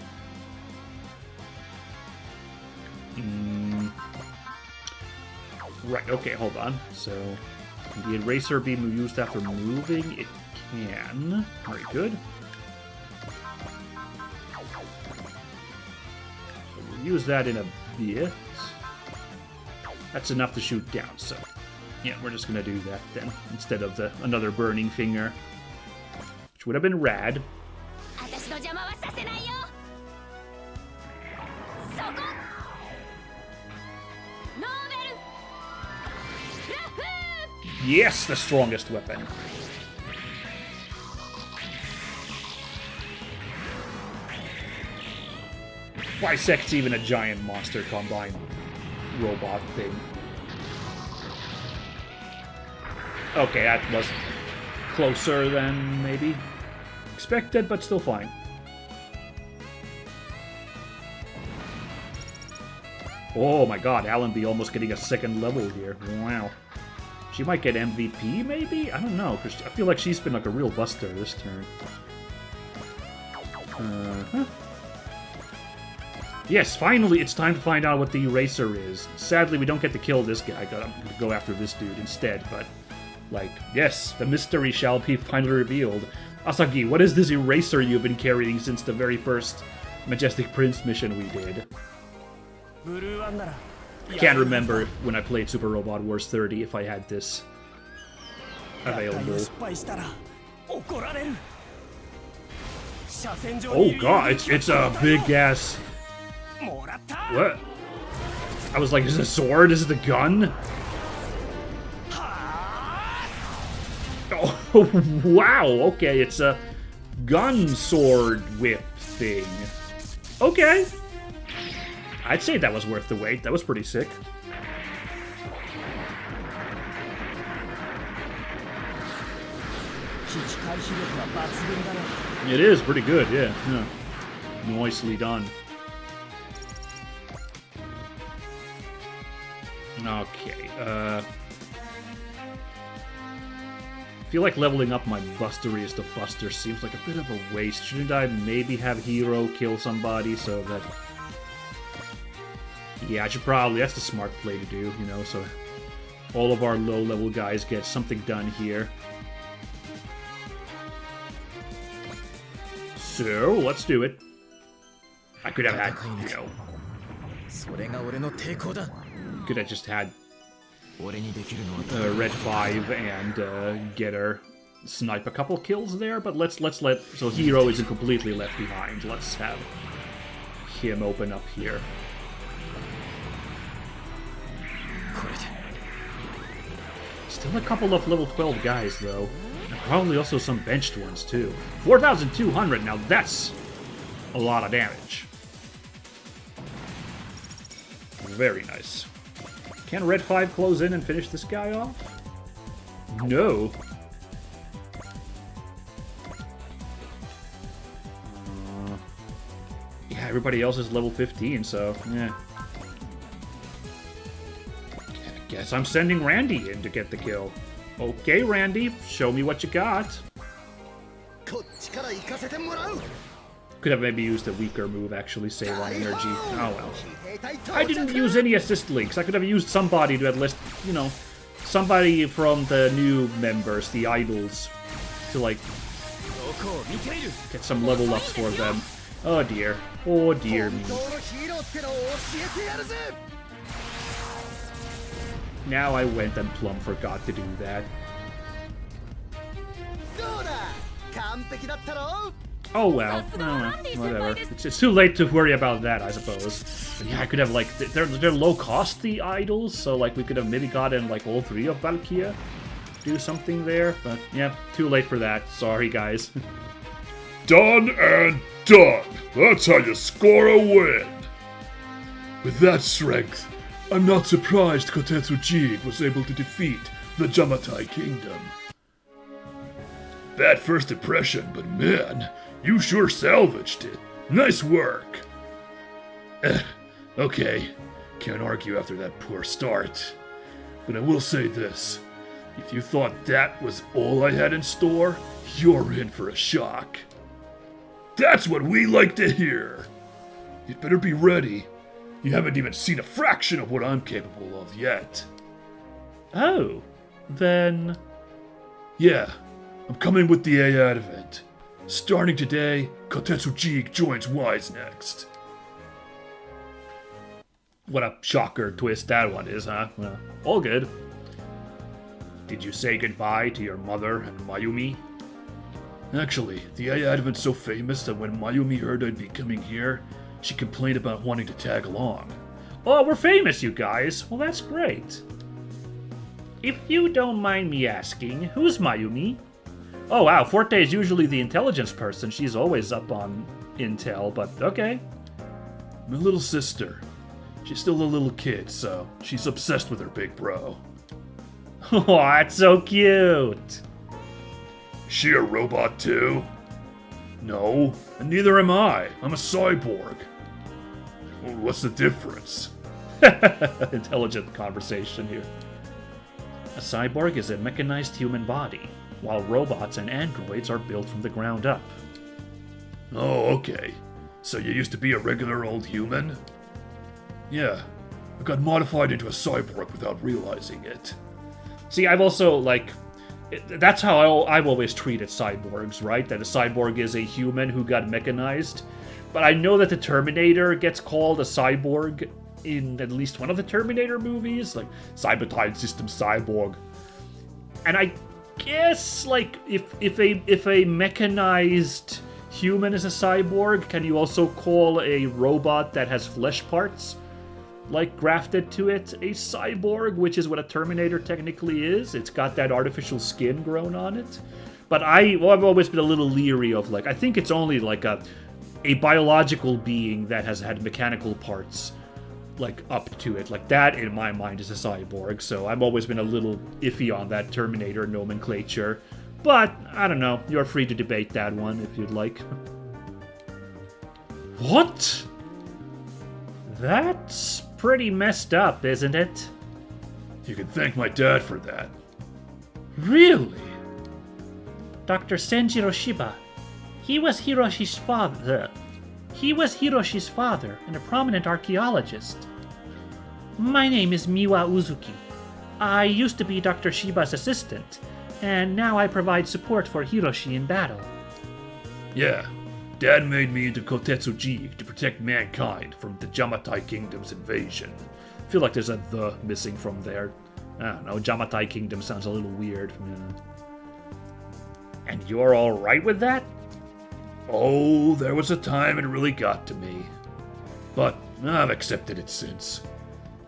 Right, okay, hold on. So, the Eraser Beam used after moving, it can. Very good. So we'll use that in a bit. That's enough to shoot down, so... Yeah, we're just gonna do that then, instead of another burning finger. Which would have been rad. Yes, the strongest weapon. Bisect's even a giant monster combined robot thing. Okay, that was closer than maybe expected, but still fine. Oh my god, Allenby almost getting a second level here. Wow. She might get MVP, maybe? I don't know, because I feel like she's been like a real buster this turn. Yes, finally it's time to find out what the eraser is. Sadly, we don't get to kill this guy. I'm gonna go after this dude instead, but... Like, yes, the mystery shall be finally revealed. Asagi, what is this eraser you've been carrying since the very first Majestic Prince mission we did? I can't remember when I played Super Robot Wars 30 if I had this available. Oh god, it's a big ass... What? I was like, is it a sword? Is it a gun? Oh, wow, okay, it's a gun sword whip thing. Okay. I'd say that was worth the wait. That was pretty sick. It is pretty good, yeah. Nicely done. Okay, I feel like leveling up my Busteriest of Buster seems like a bit of a waste. Shouldn't I maybe have Hero kill somebody so that... Yeah, I should probably... That's the smart play to do, you know, so... All of our low-level guys get something done here. So, let's do it. I could have had, you know... Could have just had... Red 5 and get her snipe a couple kills there, but let's let... So Hero isn't completely left behind. Let's have him open up here. Still a couple of level 12 guys, though. And probably also some benched ones, too. 4,200, now that's a lot of damage. Very nice. Can Red 5 close in and finish this guy off? No. Yeah, everybody else is level 15, so, yeah. Guess I'm sending Randy in to get the kill. Okay, Randy, show me what you got. Could have maybe used a weaker move, actually, save on energy. Oh well. I didn't use any assist links. I could have used somebody to at least, you know, somebody from the new members, the idols, to, like, get some level ups for them. Oh dear. Oh dear me. Now I went and plumb forgot to do that. Oh well, whatever. It's too late to worry about that, I suppose. But yeah, I could have, like, they're low cost, the idols, so like we could have maybe gotten like all three of Valkyria, do something there. But yeah, too late for that. Sorry, guys. Done and done. That's how you score a win. With that strength, I'm not surprised Kotetsu Jeeg was able to defeat the Jamatai Kingdom. Bad first impression, but man, you sure salvaged it. Nice work. Okay, can't argue after that poor start. But I will say this, if you thought that was all I had in store, you're in for a shock. That's what we like to hear. You'd better be ready. You haven't even seen a fraction of what I'm capable of yet. Oh, then... Yeah, I'm coming with the AI event. Starting today, Kotetsu Jeeg joins Wise next. What a shocker twist that one is, huh? Well, all good. Did you say goodbye to your mother and Mayumi? Actually, the AI had been so famous that when Mayumi heard I'd be coming here, she complained about wanting to tag along. Oh, we're famous, you guys. Well, that's great. If you don't mind me asking, who's Mayumi? Oh, wow, Forte is usually the intelligence person. She's always up on intel, but okay. My little sister. She's still a little kid, so she's obsessed with her big bro. Oh, that's so cute. Is she a robot too? No, and neither am I. I'm a cyborg. Well, what's the difference? Intelligent conversation here. A cyborg is a mechanized human body, while robots and androids are built from the ground up. Oh, okay. So you used to be a regular old human? Yeah, I got modified into a cyborg without realizing it. See, I've also, that's how I've always treated cyborgs, right? That a cyborg is a human who got mechanized. But I know that the Terminator gets called a cyborg in at least one of the Terminator movies, like Cybertime System Cyborg. And I guess, if a mechanized human is a cyborg, can you also call a robot that has flesh parts, grafted to it, a cyborg, which is what a Terminator technically is? It's got that artificial skin grown on it. But I've always been a little leery of, I think it's only, a biological being that has had mechanical parts, up to it. That, in my mind, is a cyborg, so I've always been a little iffy on that Terminator nomenclature. But, I don't know, you're free to debate that one if you'd like. What? That's pretty messed up, isn't it? You can thank my dad for that. Really? Dr. Senjiro Shiba. He was Hiroshi's father. And a prominent archaeologist. My name is Miwa Uzuki. I used to be Dr. Shiba's assistant, and now I provide support for Hiroshi in battle. Yeah, Dad made me into Kotetsu Jeeg to protect mankind from the Jamatai Kingdom's invasion. I feel like there's a "the" missing from there. I don't know, Jamatai Kingdom sounds a little weird. Yeah. And you're alright with that? Oh, there was a time it really got to me. But I've accepted it since.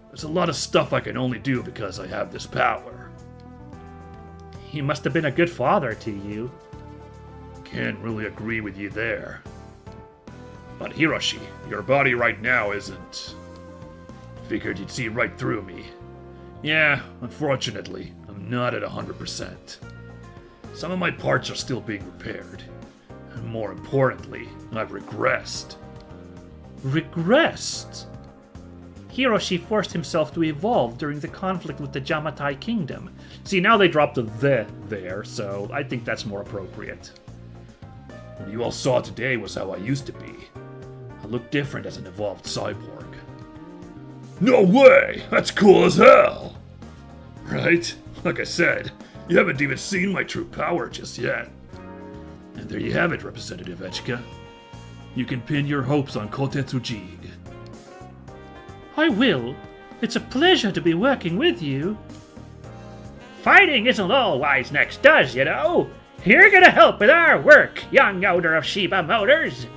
There's a lot of stuff I can only do because I have this power. He must have been a good father to you. Can't really agree with you there. But Hiroshi, your body right now isn't... Figured you'd see right through me. Yeah, unfortunately, I'm not at 100%. Some of my parts are still being repaired. And more importantly, I've regressed. Regressed? Hiroshi forced himself to evolve during the conflict with the Jamatai Kingdom. See, now they dropped the there, so I think that's more appropriate. What you all saw today was how I used to be. I look different as an evolved cyborg. No way! That's cool as hell! Right? Like I said, you haven't even seen my true power just yet. And there you have it, Representative Echika. You can pin your hopes on Kotetsu Jeeg. I will. It's a pleasure to be working with you. Fighting isn't always next does, you know. You're gonna help with our work, young owner of Shiba Motors.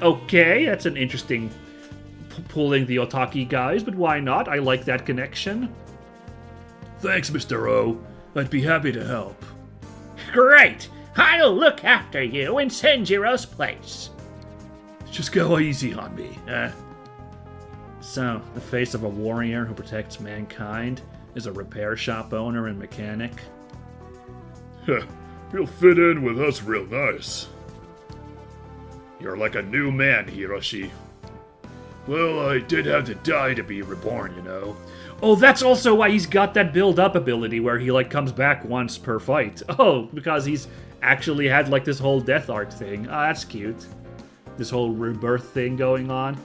Okay, that's an interesting pulling the Otaki guys, but why not? I like that connection. Thanks, Mr. O. I'd be happy to help. Great! I'll look after you in Senjiro's place. Just go easy on me, eh? So, the face of a warrior who protects mankind is a repair shop owner and mechanic. You'll fit in with us real nice. You're like a new man, Hiroshi. Well, I did have to die to be reborn, you know. Oh, that's also why he's got that build-up ability where he, comes back once per fight. Oh, because he's actually had, this whole death arc thing. Oh, that's cute. This whole rebirth thing going on.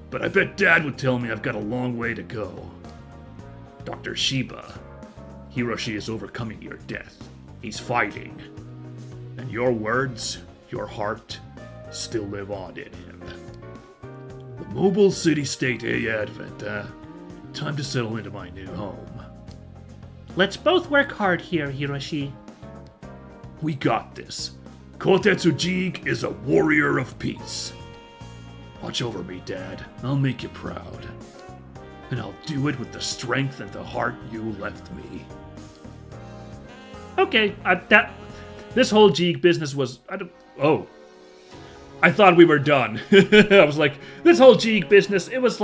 But I bet Dad would tell me I've got a long way to go. Dr. Shiba, Hiroshi is overcoming your death. He's fighting. And your words, your heart, still live on in him. The Mobile City-State A Advent, time to settle into my new home. Let's both work hard here, Hiroshi. We got this. Kotetsu Jeeg is a warrior of peace. Watch over me, Dad. I'll make you proud. And I'll do it with the strength and the heart you left me. Okay, this whole Jeeg business was... I thought we were done. I was like, this whole Jeeg business, it was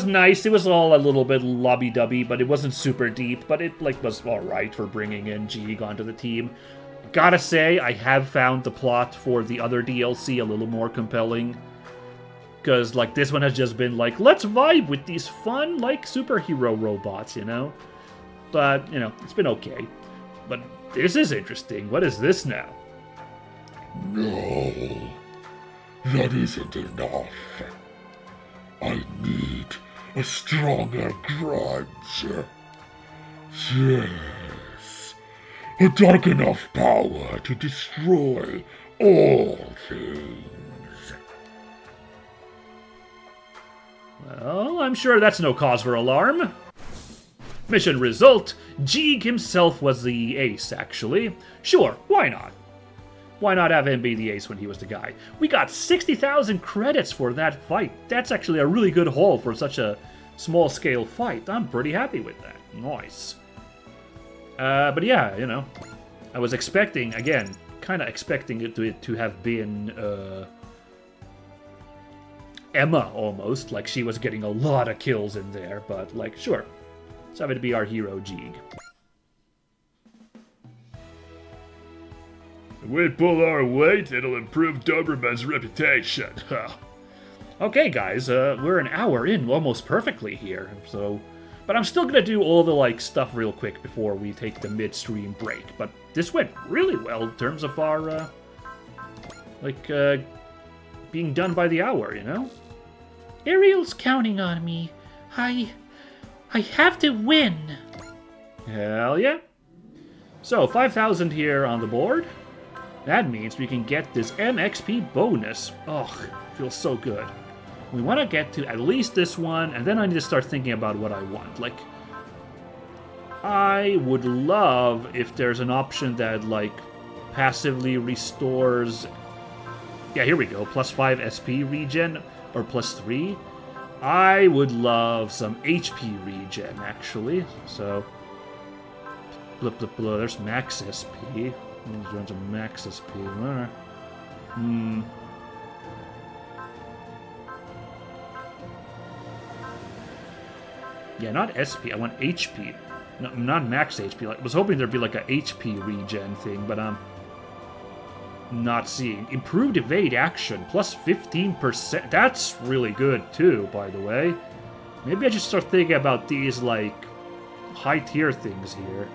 nice. It was all a little bit lobby-dubby, but it wasn't super deep. But it was alright for bringing in Jeeg onto the team. Gotta say, I have found the plot for the other DLC a little more compelling. Because, this one has just been let's vibe with these fun, superhero robots, you know? But, it's been okay. But this is interesting. What is this now? No, that isn't enough. I need a stronger grudge. Yes, a dark enough power to destroy all things. Well, I'm sure that's no cause for alarm. Mission result, Jeeg himself was the ace, actually. Sure, why not? Why not have him be the ace when he was the guy? We got 60,000 credits for that fight. That's actually a really good haul for such a small-scale fight. I'm pretty happy with that. Nice. But yeah, I was expecting, again, kind of expecting it to have been Emma, almost. She was getting a lot of kills in there, but, sure. Let's have it be our hero, Jeeg. If we pull our weight, it'll improve Doberman's reputation. Okay, guys, we're an hour in almost perfectly here, so... But I'm still gonna do all the, stuff real quick before we take the midstream break. But this went really well in terms of our, being done by the hour, you know? Ariel's counting on me. I have to win. Hell yeah. So, 5,000 here on the board. That means we can get this MXP bonus. Oh, feels so good. We want to get to at least this one, and then I need to start thinking about what I want. I would love if there's an option that, passively restores... Yeah, here we go. Plus 5 SP regen, or plus 3. I would love some HP regen, actually. So, blip, blip, blip. There's max SP. These runs are max SP. Yeah, not SP. I want HP. No, not max HP. I was hoping there'd be a HP regen thing, but I'm not seeing. Improved evade action, plus 15%. That's really good, too, by the way. Maybe I should start thinking about these, high-tier things here.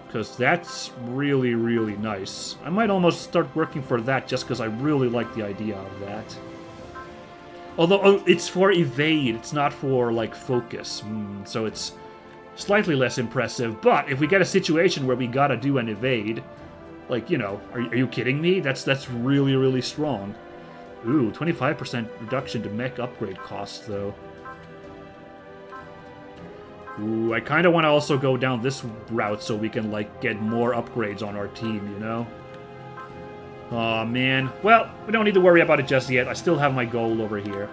Because that's really, really nice. I might almost start working for that just because I really like the idea of that. Although, it's for evade, it's not for, focus. So it's slightly less impressive. But if we get a situation where we gotta do an evade, are you kidding me? That's really, really strong. Ooh, 25% reduction to mech upgrade costs, though. Ooh, I kind of want to also go down this route so we can, get more upgrades on our team, you know? Aw, man. Well, we don't need to worry about it just yet. I still have my goal over here.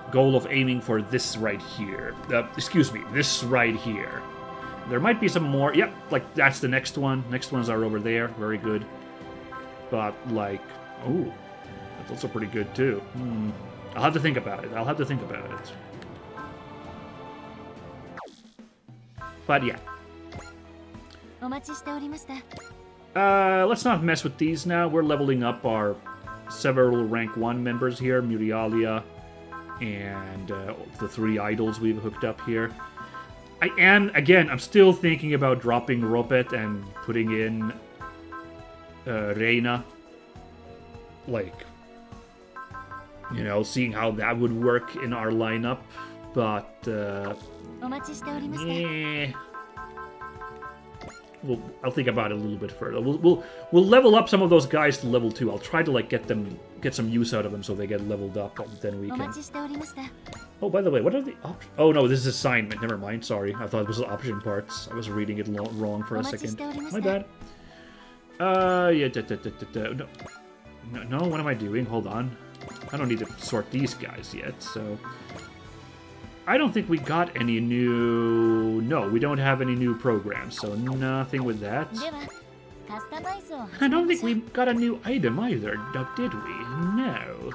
Goal of aiming for this right here. Excuse me, this right here. There might be some more. Yep, that's the next one. Next ones are over there. Very good. But, ooh, that's also pretty good, too. I'll have to think about it. But yeah. Let's not mess with these now. We're leveling up our several rank 1 members here. Murialia and the 3 idols we've hooked up here. I'm still thinking about dropping Robet and putting in Reina. Seeing how that would work in our lineup. But, I'll think about it a little bit further. We'll level up some of those guys to level 2. I'll try to like get some use out of them so they get leveled up, and then we can. Oh, by the way, what are the options? Oh no, this is assignment. Never mind. Sorry, I thought it was option parts. I was reading it wrong for a second. My bad. Yeah. No. What am I doing? Hold on. I don't need to sort these guys yet. So I don't think we got any new. No, we don't have any new programs. So nothing with that. I don't think we got a new item either, did we? No.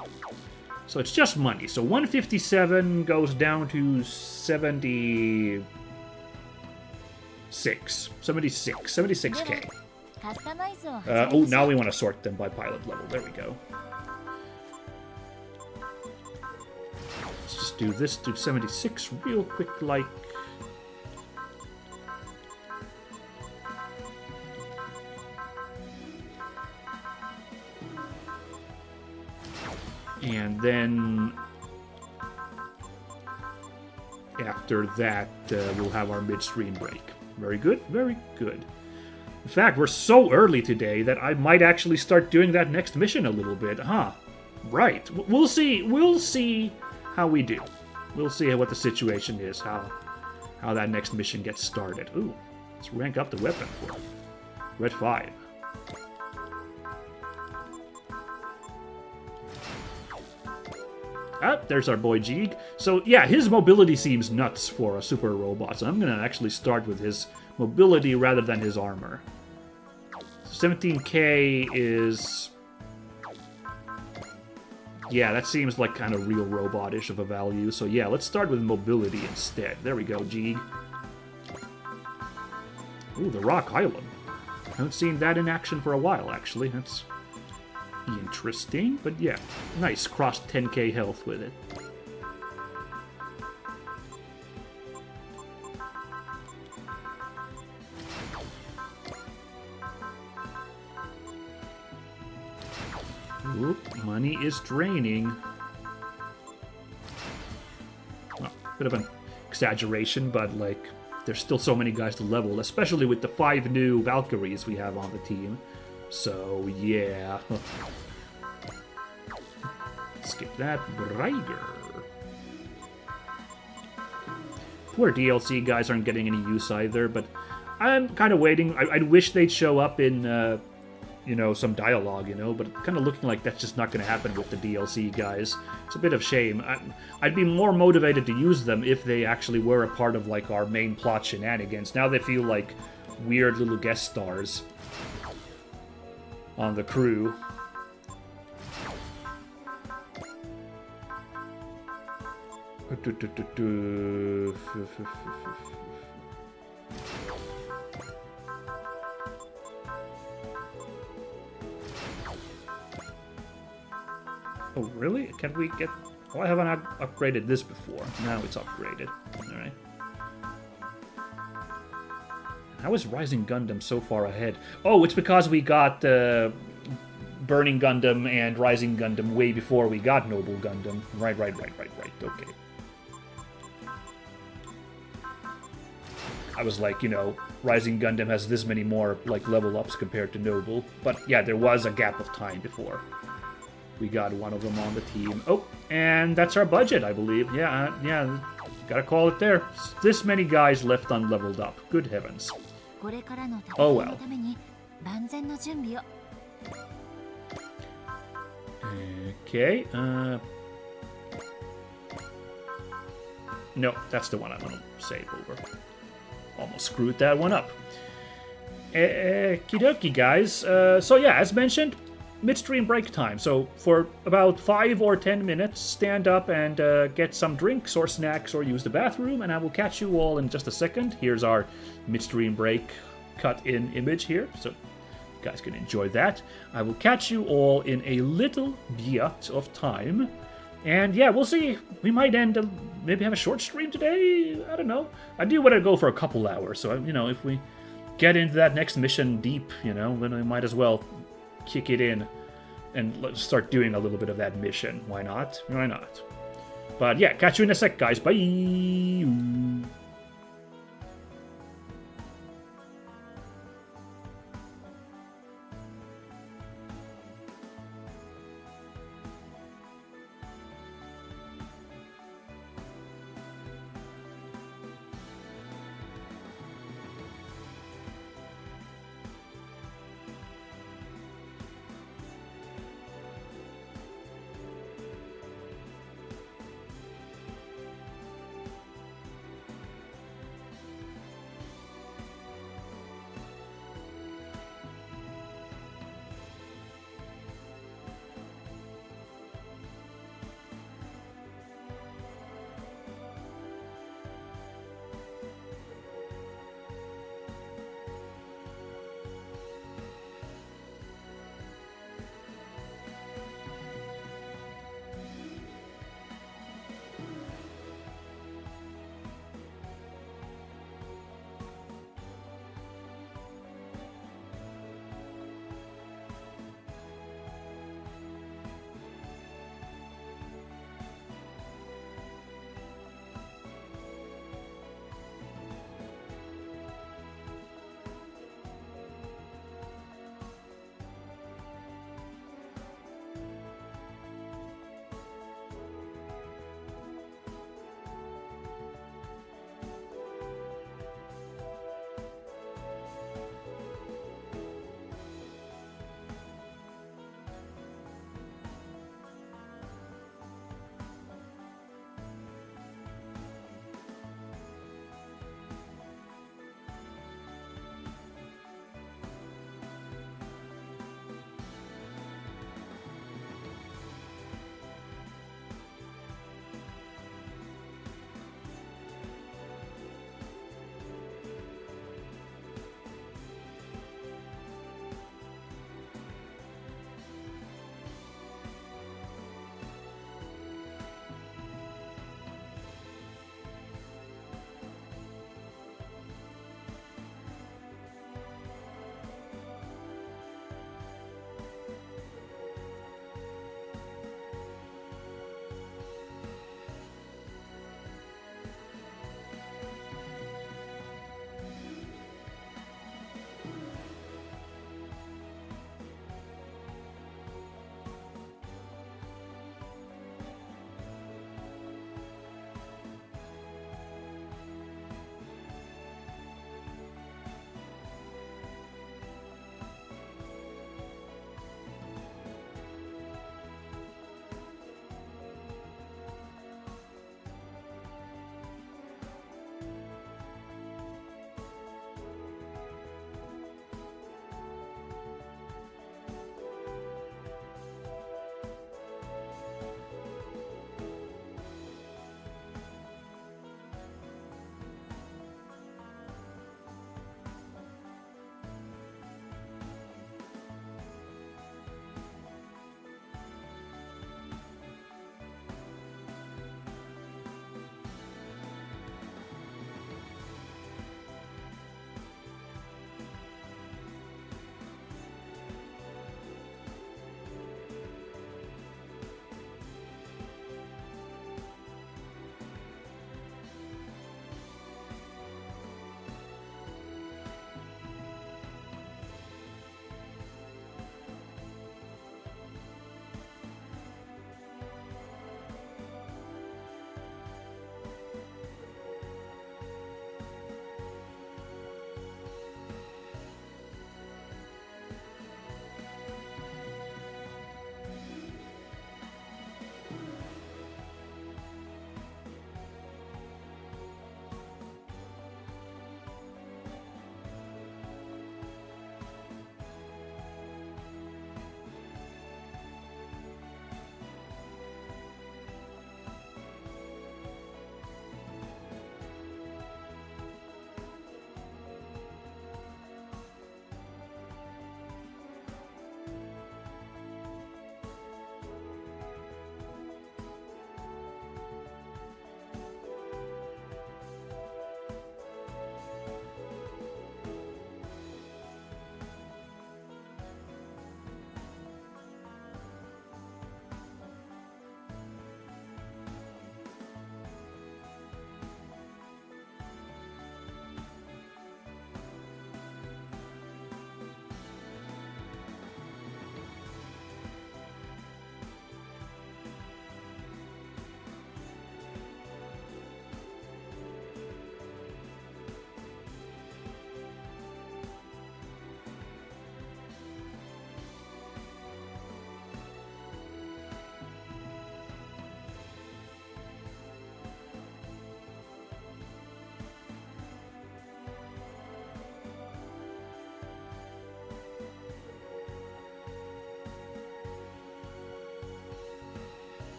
So it's just money. So 157 goes down to 76. 76k. Oh, now we want to sort them by pilot level. There we go. Let's just do this to 76 real quick, like. And then after that, we'll have our midstream break. Very good, very good. In fact, we're so early today that I might actually start doing that next mission a little bit, huh? Right. We'll see. We'll see how we do. We'll see what the situation is, how that next mission gets started. Ooh, let's rank up the weapon for it. Red 5. Ah, there's our boy Jeeg. So yeah, his mobility seems nuts for a super robot, so I'm gonna actually start with his mobility rather than his armor. 17k is... yeah, that seems like kind of real robot-ish of a value, so yeah, let's start with mobility instead. There we go, Jeeg. Ooh, the Rock Island. Haven't seen that in action for a while, actually. That's interesting, but yeah, nice. Crossed 10k health with it. Oop, money is draining. Well, bit of an exaggeration, but like, there's still so many guys to level, especially with the 5 new Valkyries we have on the team. So, yeah. Skip that. Briger. Poor DLC guys aren't getting any use either, but I'm kind of waiting. I wish they'd show up in, you know, some dialogue, you know, but kind of looking like that's just not going to happen with the DLC guys. It's a bit of shame. I'd be more motivated to use them if they actually were a part of, like, our main plot shenanigans. Now they feel like weird little guest stars on the crew. Oh, really? Can we get... oh, I haven't upgraded this before. Now it's upgraded. Alright. How is Rising Gundam so far ahead? Oh, it's because we got Burning Gundam and Rising Gundam way before we got Noble Gundam. Right. Okay. I was like, you know, Rising Gundam has this many more, like, level ups compared to Noble. But yeah, there was a gap of time before we got one of them on the team. Oh, and that's our budget, I believe. Yeah, gotta call it there. This many guys left unleveled up. Good heavens. Oh well. Okay, no, that's the one I'm gonna save over. Almost screwed that one up. Okie guys. So yeah, as mentioned, midstream break time. So for about 5 or 10 minutes, stand up and get some drinks or snacks or use the bathroom, and I will catch you all in just a second. Here's our midstream break cut-in image here, so you guys can enjoy that. I will catch you all in a little bit of time. And yeah, we'll see. We might maybe have a short stream today. I don't know. I do want to go for a couple hours, so, you know, if we get into that next mission deep, you know, then we might as well kick it in and let's start doing a little bit of that mission. Why not? Why not? But yeah, catch you in a sec, guys. Bye!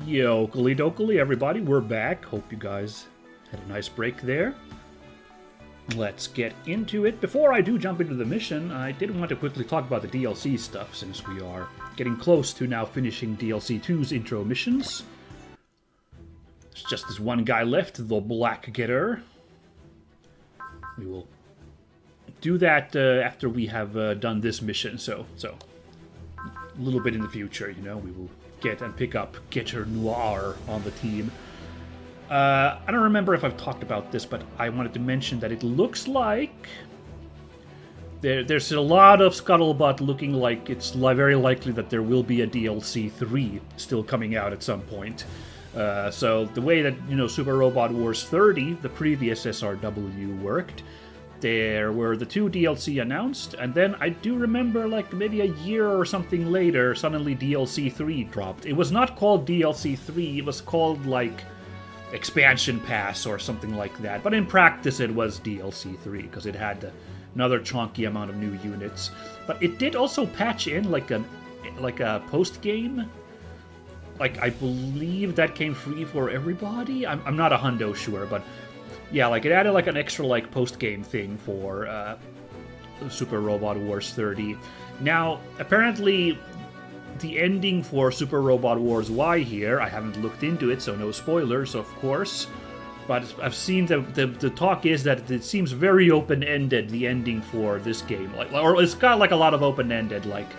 Yokely dokely, everybody, we're back. Hope you guys had a nice break there. Let's get into it. Before I do jump into the mission, I did want to quickly talk about the DLC stuff, since we are getting close to now finishing DLC 2's intro missions. There's just this one guy left, the Black Getter. We will do that after we have done this mission, so a little bit in the future, you know, we will get and pick up Getter Noir on the team. I don't remember if I've talked about this, but I wanted to mention that it looks like there's a lot of scuttlebutt looking like it's very likely that there will be a DLC 3 still coming out at some point. So the way that, you know, Super Robot Wars 30, the previous SRW, worked, there were the 2 DLC announced, and then I do remember, like, maybe a year or something later, suddenly DLC 3 dropped. It was not called DLC 3, it was called, like, Expansion Pass or something like that. But in practice, it was DLC 3, because it had another chunky amount of new units. But it did also patch in, like a post-game. Like, I believe that came free for everybody? I'm not a hundo sure, but yeah, like, it added, like, an extra, like, post-game thing for Super Robot Wars 30. Now, apparently, the ending for Super Robot Wars Y here, I haven't looked into it, so no spoilers, of course, but I've seen the talk is that it seems very open-ended, the ending for this game. Or it's got, like, a lot of open-ended, like,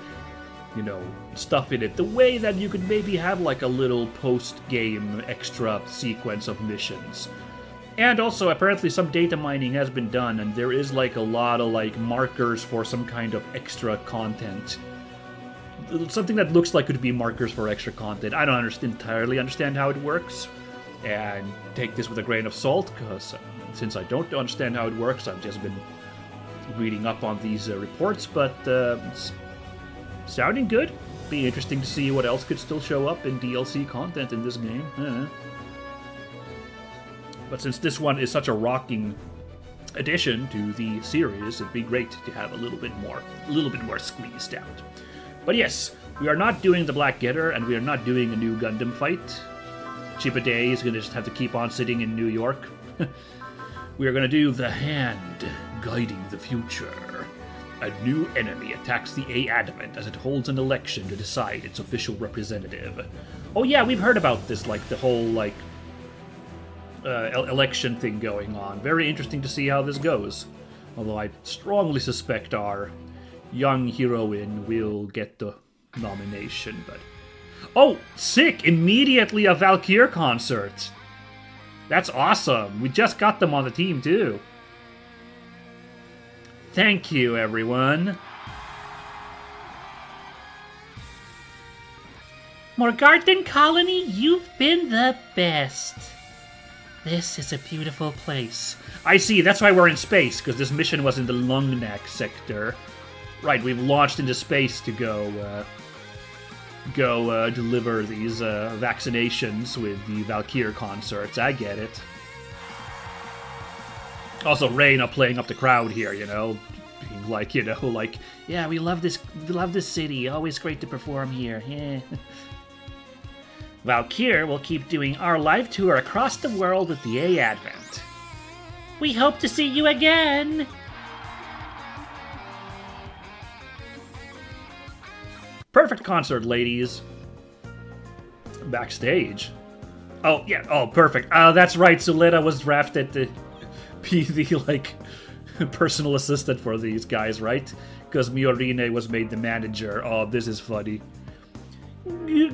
you know, stuff in it. The way that you could maybe have, like, a little post-game extra sequence of missions. And also, apparently some data mining has been done, and there is, like, a lot of, like, markers for some kind of extra content. Something that looks like could be markers for extra content. I don't entirely understand how it works, and take this with a grain of salt, because since I don't understand how it works, I've just been reading up on these reports, but it's sounding good. Be interesting to see what else could still show up in DLC content in this game. But since this one is such a rocking addition to the series, it'd be great to have a little bit more squeezed out. But yes, we are not doing the Black Getter, and we are not doing a new Gundam fight. Chippendale is going to just have to keep on sitting in New York. We are going to do the Hand Guiding the Future. A new enemy attacks the A-Advent as it holds an election to decide its official representative. Oh yeah, we've heard about this, like, the whole, like, election thing going on. Very interesting to see how this goes. Although I strongly suspect our young heroine will get the nomination, but... Oh, sick! Immediately a Valkyr concert! That's awesome! We just got them on the team, too. Thank you, everyone. Morgarten Colony, you've been the best. This is a beautiful place. I see, that's why we're in space, because this mission was in the Lungnak sector. Right, we've launched into space to go deliver these vaccinations with the Valkyr concerts. I get it. Also, Reyna playing up the crowd here, you know, being like, you know, like, yeah, we love this city. Always great to perform here. Yeah. Valkyr will keep doing our live tour across the world with the A-Advent. We hope to see you again! Perfect concert, ladies. Backstage. Oh, yeah, oh, perfect. That's right, Suleta was drafted to be the, like, personal assistant for these guys, right? Because Miorine was made the manager. Oh, this is funny.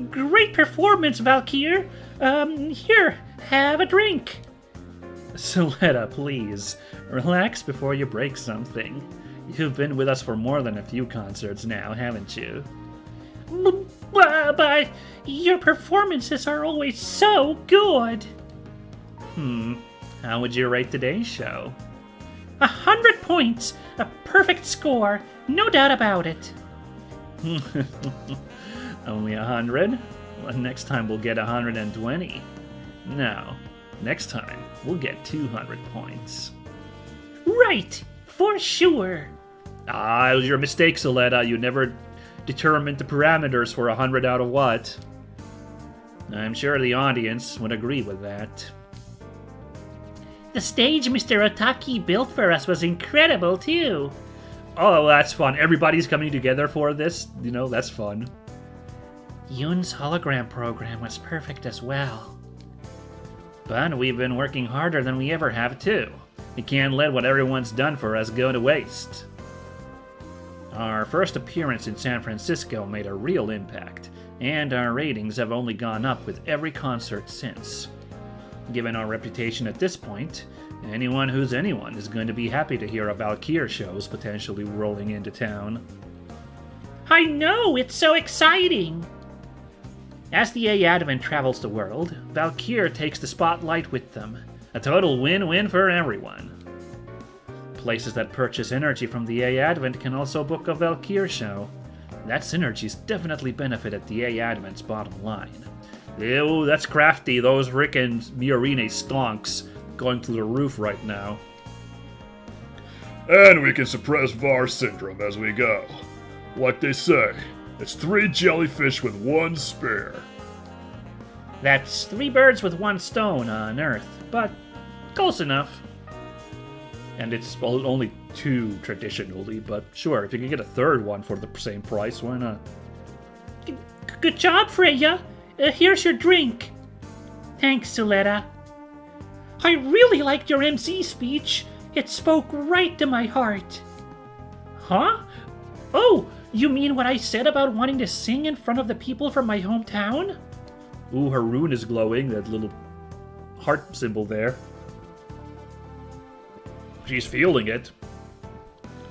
Great performance, Valkyr. Here, have a drink. Suleta, please. Relax before you break something. You've been with us for more than a few concerts now, haven't you? But your performances are always so good. How would you rate today's show? 100 points. A perfect score. No doubt about it. Only 100? Well, next time we'll get 120. No, next time we'll get 200 points. Right, for sure. It was your mistake, Suleta. You never determined the parameters for 100 out of what? I'm sure the audience would agree with that. The stage Mr. Otaki built for us was incredible, too. Oh, that's fun. Everybody's coming together for this. You know, that's fun. Yoon's hologram program was perfect as well. But we've been working harder than we ever have, too. We can't let what everyone's done for us go to waste. Our first appearance in San Francisco made a real impact, and our ratings have only gone up with every concert since. Given our reputation at this point, anyone who's anyone is going to be happy to hear of Valkyr shows potentially rolling into town. I know, it's so exciting! As the A Advent travels the world, Valkyr takes the spotlight with them. A total win-win for everyone. Places that purchase energy from the A Advent can also book a Valkyr show. That synergy's definitely benefited the A Advent's bottom line. Ew, that's crafty, those Rick and Miorine stonks going through the roof right now. And we can suppress VAR syndrome as we go. Like they say, it's 3 jellyfish with 1 spear. That's 3 birds with 1 stone on Earth, but close enough. And it's only 2 traditionally, but sure, if you can get a 3rd one for the same price, why not? Good job, Freya! Here's your drink. Thanks, Suletta. I really liked your MC speech. It spoke right to my heart. Huh? Oh, you mean what I said about wanting to sing in front of the people from my hometown? Ooh, her rune is glowing, that little heart symbol there. She's feeling it.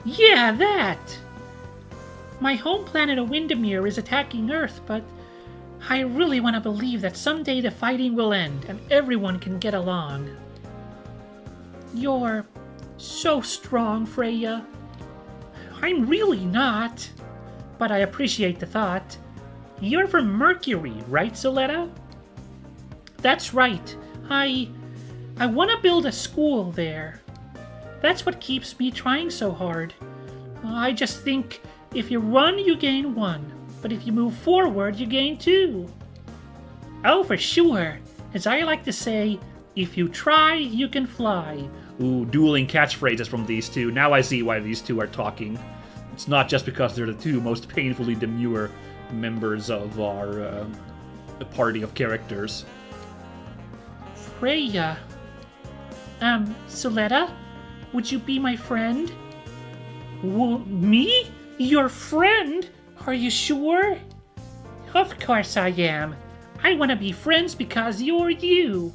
Yeah, that! My home planet of Windermere is attacking Earth, but I really want to believe that someday the fighting will end and everyone can get along. You're so strong, Freya. I'm really not, but I appreciate the thought. You're from Mercury, right, Suletta? That's right. I want to build a school there. That's what keeps me trying so hard. I just think if you run, you gain 1, but if you move forward, you gain 2. Oh, for sure. As I like to say, if you try, you can fly. Ooh, dueling catchphrases from these two. Now I see why these two are talking. It's not just because they're the 2 most painfully demure members of our party of characters. Freya. Suletta? Would you be my friend? Me? Your friend? Are you sure? Of course I am. I want to be friends because you're you.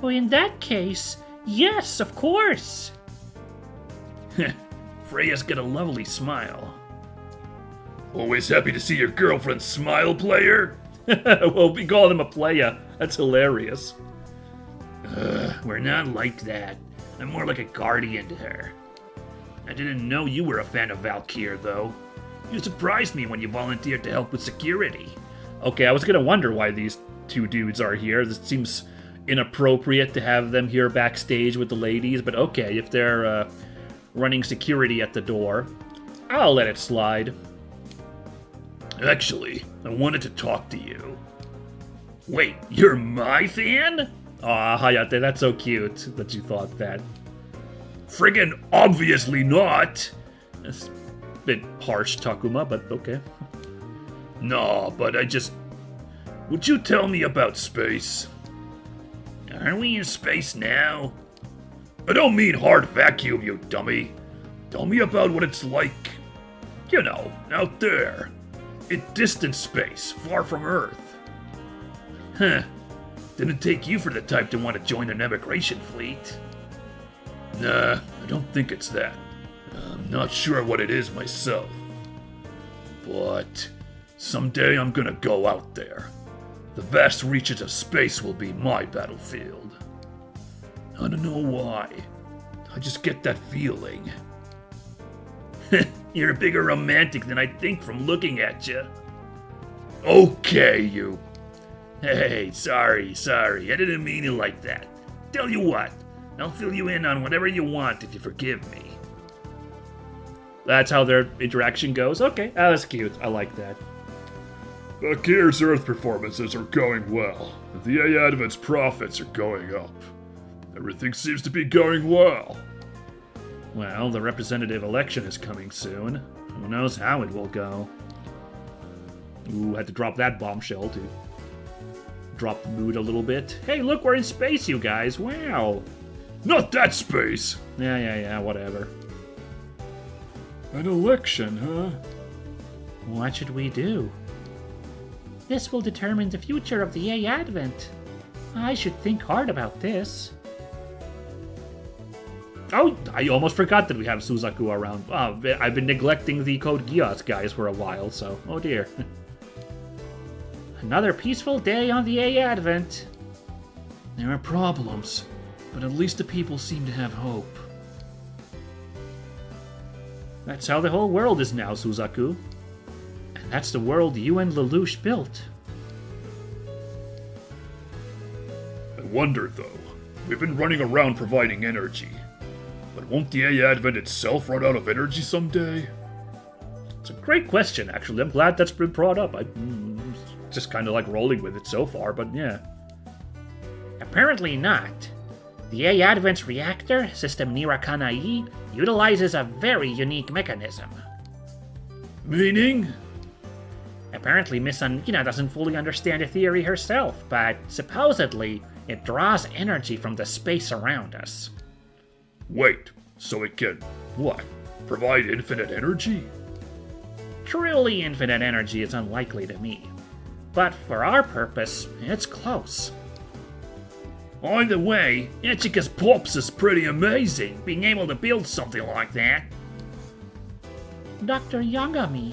Well, in that case, yes, of course. Freya's got a lovely smile. Always happy to see your girlfriend smile, player? Well, we call him a playa. That's hilarious. We're not like that. I'm more like a guardian to her. I didn't know you were a fan of Valkyr, though. You surprised me when you volunteered to help with security. Okay, I was gonna wonder why these 2 dudes are here. This seems inappropriate to have them here backstage with the ladies, but okay, if they're running security at the door, I'll let it slide. Actually, I wanted to talk to you. Wait, you're my fan? Aw, Hayate, that's so cute that you thought that. Friggin' obviously not! That's a bit harsh, Takuma, but okay. No, but would you tell me about space? Aren't we in space now? I don't mean hard vacuum, you dummy. Tell me about what it's like, you know, out there. In distant space, far from Earth. Huh. Didn't take you for the type to want to join an immigration fleet. Nah, I don't think it's that. I'm not sure what it is myself. But someday I'm gonna go out there. The vast reaches of space will be my battlefield. I don't know why. I just get that feeling. You're a bigger romantic than I think from looking at you. Okay, you. Hey, sorry. I didn't mean it like that. Tell you what, I'll fill you in on whatever you want if you forgive me. That's how their interaction goes? Okay, that's cute. I like that. Bakir's Earth performances are going well, and the A Advent's profits are going up. Everything seems to be going well. Well, the representative election is coming soon. Who knows how it will go. Ooh, had to drop that bombshell to drop the mood a little bit. Hey, look, we're in space, you guys. Wow. Not that space! Yeah, whatever. An election, huh? What should we do? This will determine the future of the A Advent. I should think hard about this. Oh, I almost forgot that we have Suzaku around. Oh, I've been neglecting the Code Geass guys for a while, so... Oh dear. Another peaceful day on the A Advent. There are problems, but at least the people seem to have hope. That's how the whole world is now, Suzaku. And that's the world you and Lelouch built. I wonder, though. We've been running around providing energy. But won't the A Advent itself run out of energy someday? It's a great question, actually. I'm glad that's been brought up. I'm just kind of like rolling with it so far, but yeah. Apparently not. The A Advent's reactor, System Nirakanai, utilizes a very unique mechanism. Meaning? Apparently Miss Anina doesn't fully understand the theory herself, but supposedly it draws energy from the space around us. Wait, so it can, what, provide infinite energy? Truly infinite energy is unlikely to me. But for our purpose, it's close. Either way, Ichika's pops is pretty amazing, being able to build something like that. Dr. Yagami.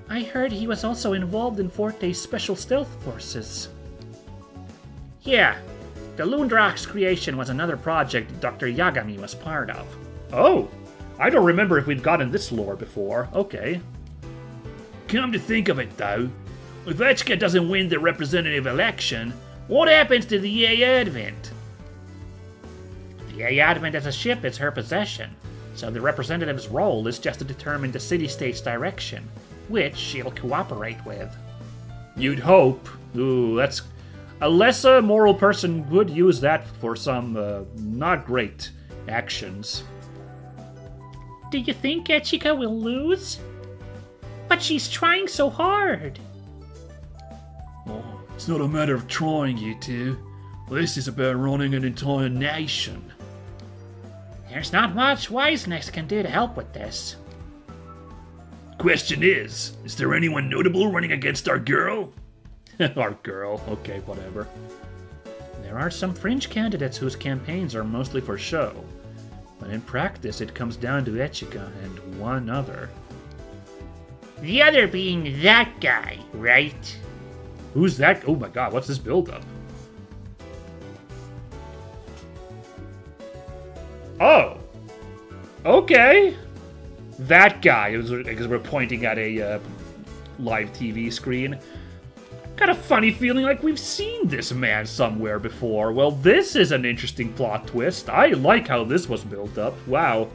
I heard he was also involved in Forte's Special Stealth Forces. Yeah, the Loondrock's creation was another project Dr. Yagami was part of. Oh, I don't remember if we've gotten this lore before. Okay. Come to think of it, though, if Ichika doesn't win the representative election, what happens to the A Advent? The A Advent as a ship is her possession, so the representative's role is just to determine the city-state's direction, which she'll cooperate with. You'd hope. Ooh, that's... A lesser moral person would use that for some, not great actions. Do you think Ichika will lose? But she's trying so hard. Oh, it's not a matter of trying, you two. This is about running an entire nation. There's not much Wisenex can do to help with this. Question is there anyone notable running against our girl? Our girl. Okay, whatever. There are some fringe candidates whose campaigns are mostly for show, but in practice it comes down to Ichika and one other. The other being that guy, right? Who's that? Oh my god, what's this build-up? Oh! Okay! That guy, because we're pointing at a live TV screen. Got a funny feeling like we've seen this man somewhere before. Well, this is an interesting plot twist. I like how this was built up. Wow.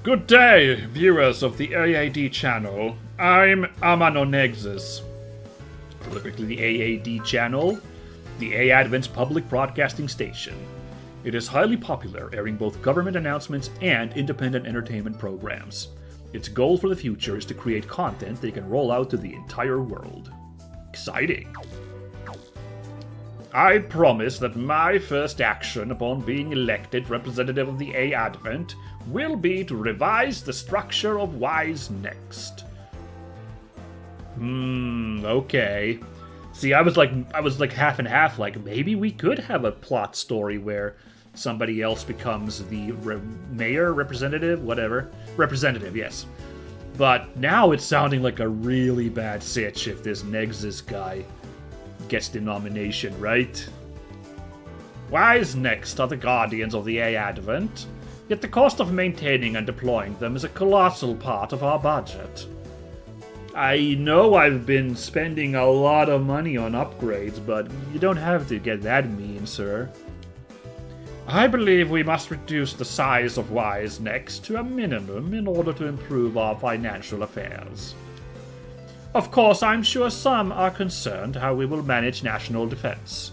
Good day, viewers of the AAD channel. I'm Amano Nexus. Specifically the AAD channel, the A Advent's public broadcasting station. It is highly popular, airing both government announcements and independent entertainment programs. Its goal for the future is to create content they can roll out to the entire world. Exciting! I promise that my first action upon being elected representative of the A Advent will be to revise the structure of Wise Next. Okay. See, I was like half and half, like maybe we could have a plot story where somebody else becomes the mayor, representative, whatever. Representative, yes. But now it's sounding like a really bad sitch if this Nexus guy gets the nomination, right? Wise Next are the guardians of the A Advent, yet the cost of maintaining and deploying them is a colossal part of our budget. I know I've been spending a lot of money on upgrades, but you don't have to get that mean, sir. I believe we must reduce the size of Y's necks to a minimum in order to improve our financial affairs. Of course, I'm sure some are concerned how we will manage national defense.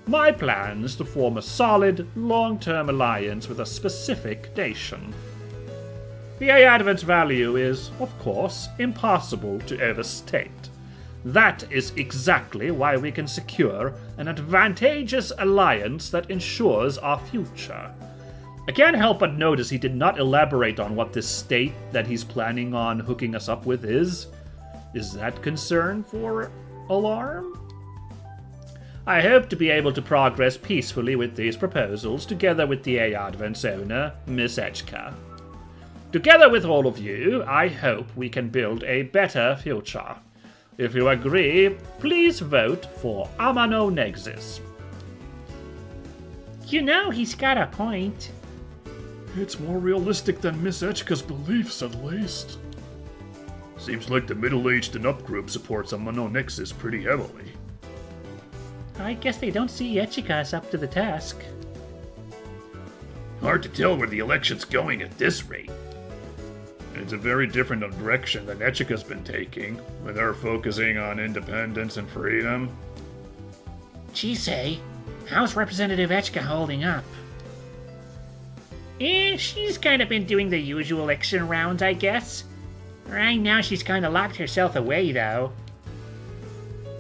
My plan is to form a solid, long-term alliance with a specific nation. The Advent's value is, of course, impossible to overstate. That is exactly why we can secure an advantageous alliance that ensures our future. I can't help but notice he did not elaborate on what this state that he's planning on hooking us up with is. Is that concern for alarm? I hope to be able to progress peacefully with these proposals together with the Advent's owner, Miss Echka. Together with all of you, I hope we can build a better future. If you agree, please vote for Amano Nexus. You know, he's got a point. It's more realistic than Miss Echka's beliefs, at least. Seems like the middle-aged and up group supports Amano Nexus pretty heavily. I guess they don't see Echika as up to the task. Hard to tell where the election's going at this rate. It's a very different direction than Echika's been taking, with her focusing on independence and freedom. Chisei, how's Representative Echika holding up? She's kind of been doing the usual election rounds, I guess. Right now she's kind of locked herself away, though.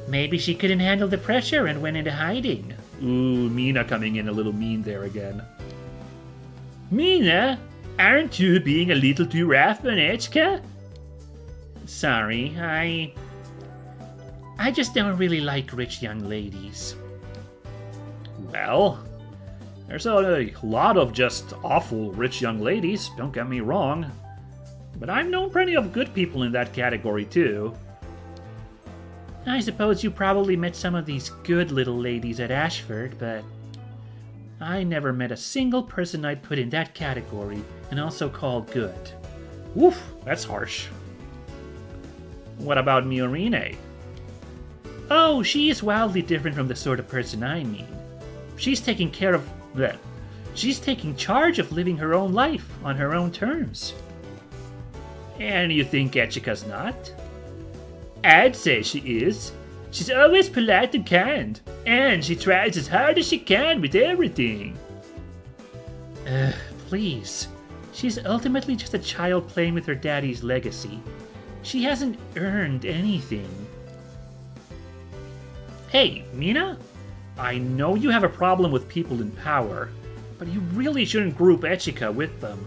Maybe she couldn't handle the pressure and went into hiding. Ooh, Mina coming in a little mean there again. Mina? Aren't you being a little too rough on Echika? Sorry, I just don't really like rich young ladies. Well, there's a lot of just awful rich young ladies, don't get me wrong. But I've known plenty of good people in that category too. I suppose you probably met some of these good little ladies at Ashford, but I never met a single person I'd put in that category and also call good. Oof, that's harsh. What about Miorine? Oh, she is wildly different from the sort of person I mean. She's taking care of that. She's taking charge of living her own life on her own terms. And you think Echika's not? I'd say she is. She's always polite and kind, and she tries as hard as she can with everything. Please. She's ultimately just a child playing with her daddy's legacy. She hasn't earned anything. Hey, Mina? I know you have a problem with people in power, but you really shouldn't group Echika with them.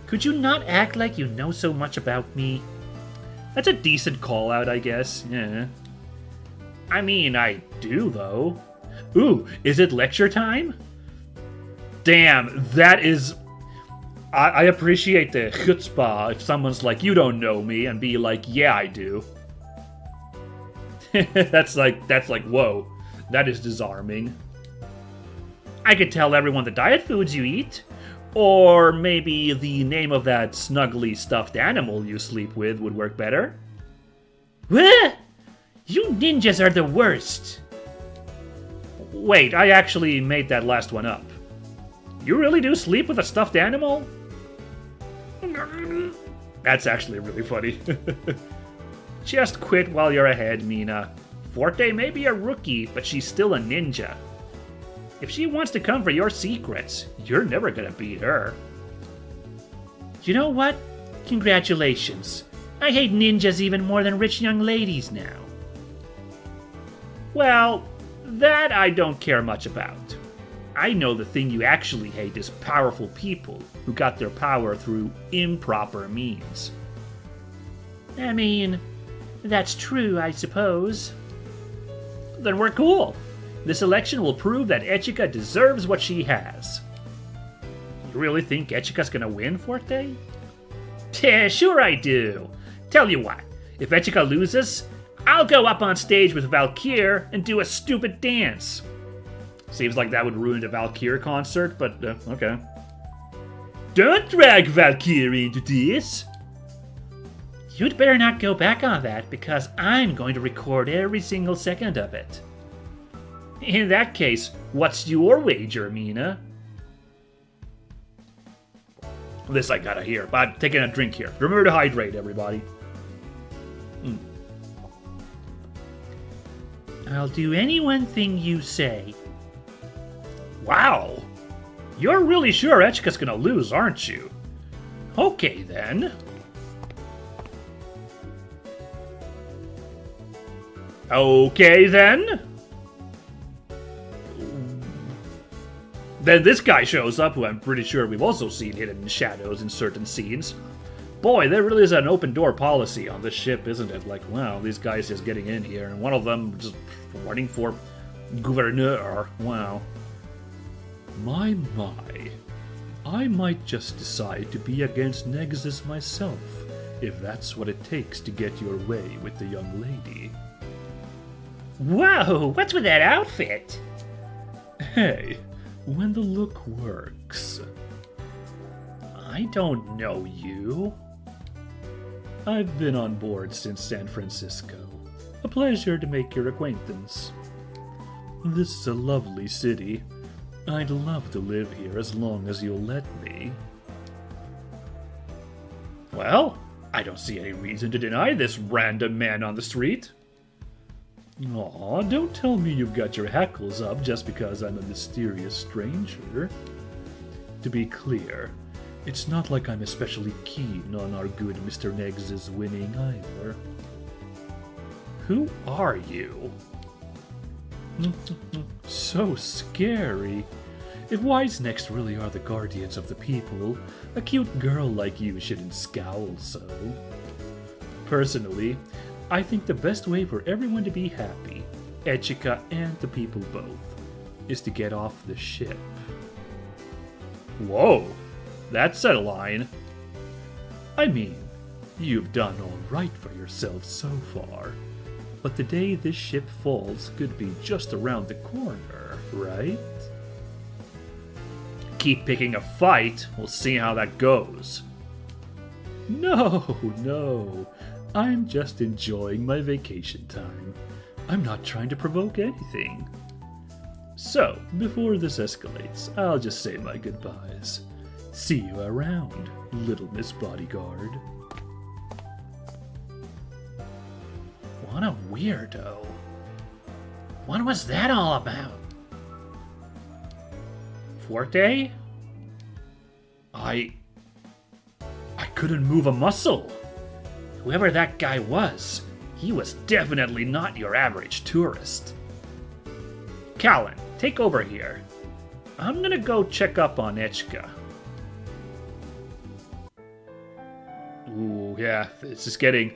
Could you not act like you know so much about me? That's a decent call-out, I guess. Yeah. I mean, I do, though. Ooh, is it lecture time? Damn, that is... I appreciate the chutzpah if someone's like, you don't know me, and be like, yeah, I do. that's like, whoa. That is disarming. I could tell everyone the diet foods you eat. Or maybe the name of that snuggly stuffed animal you sleep with would work better. What? You ninjas are the worst. Wait, I actually made that last one up. You really do sleep with a stuffed animal? That's actually really funny. Just quit while you're ahead, Mina. Forte may be a rookie, but she's still a ninja. If she wants to come for your secrets, you're never gonna beat her. You know what? Congratulations. I hate ninjas even more than rich young ladies now. Well, that I don't care much about. I know the thing you actually hate is powerful people who got their power through improper means. I mean, that's true, I suppose. Then we're cool. This election will prove that Echika deserves what she has. You really think Echika's gonna win, Forte? Yeah, sure I do. Tell you what, if Echika loses, I'll go up on stage with Valkyr and do a stupid dance. Seems like that would ruin the Valkyr concert, but okay. Don't drag Valkyr into this. You'd better not go back on that, because I'm going to record every single second of it. In that case, what's your wager, Mina? This I gotta hear. I'm taking a drink here. Remember to hydrate, everybody. I'll do any one thing you say. Wow! You're really sure Echika's gonna lose, aren't you? Okay, then. Okay, then. Then this guy shows up, who I'm pretty sure we've also seen hidden in shadows in certain scenes. Boy, there really is an open door policy on this ship, isn't it? Like, wow, these guys just getting in here, and one of them just running for gouverneur. Wow. My. I might just decide to be against Nexus myself, if that's what it takes to get your way with the young lady. Whoa, what's with that outfit? Hey, when the look works. I don't know you. I've been on board since San Francisco. A pleasure to make your acquaintance. This is a lovely city. I'd love to live here as long as you'll let me. Well, I don't see any reason to deny this random man on the street. Aw, don't tell me you've got your hackles up just because I'm a mysterious stranger. To be clear, it's not like I'm especially keen on our good Mr. Neggs' winning either. Who are you? So scary. If Wise Necks really are the guardians of the people, a cute girl like you shouldn't scowl so. Personally, I think the best way for everyone to be happy, Echika and the people both, is to get off the ship. Whoa, that's a line. I mean, you've done all right for yourself so far, but the day this ship falls could be just around the corner, right? Keep picking a fight, we'll see how that goes. No, I'm just enjoying my vacation time. I'm not trying to provoke anything. So, before this escalates, I'll just say my goodbyes. See you around, little Miss Bodyguard. What a weirdo. What was that all about? Forte? I couldn't move a muscle. Whoever that guy was, he was definitely not your average tourist. Callan, take over here. I'm gonna go check up on Echika. Ooh, yeah, this is getting...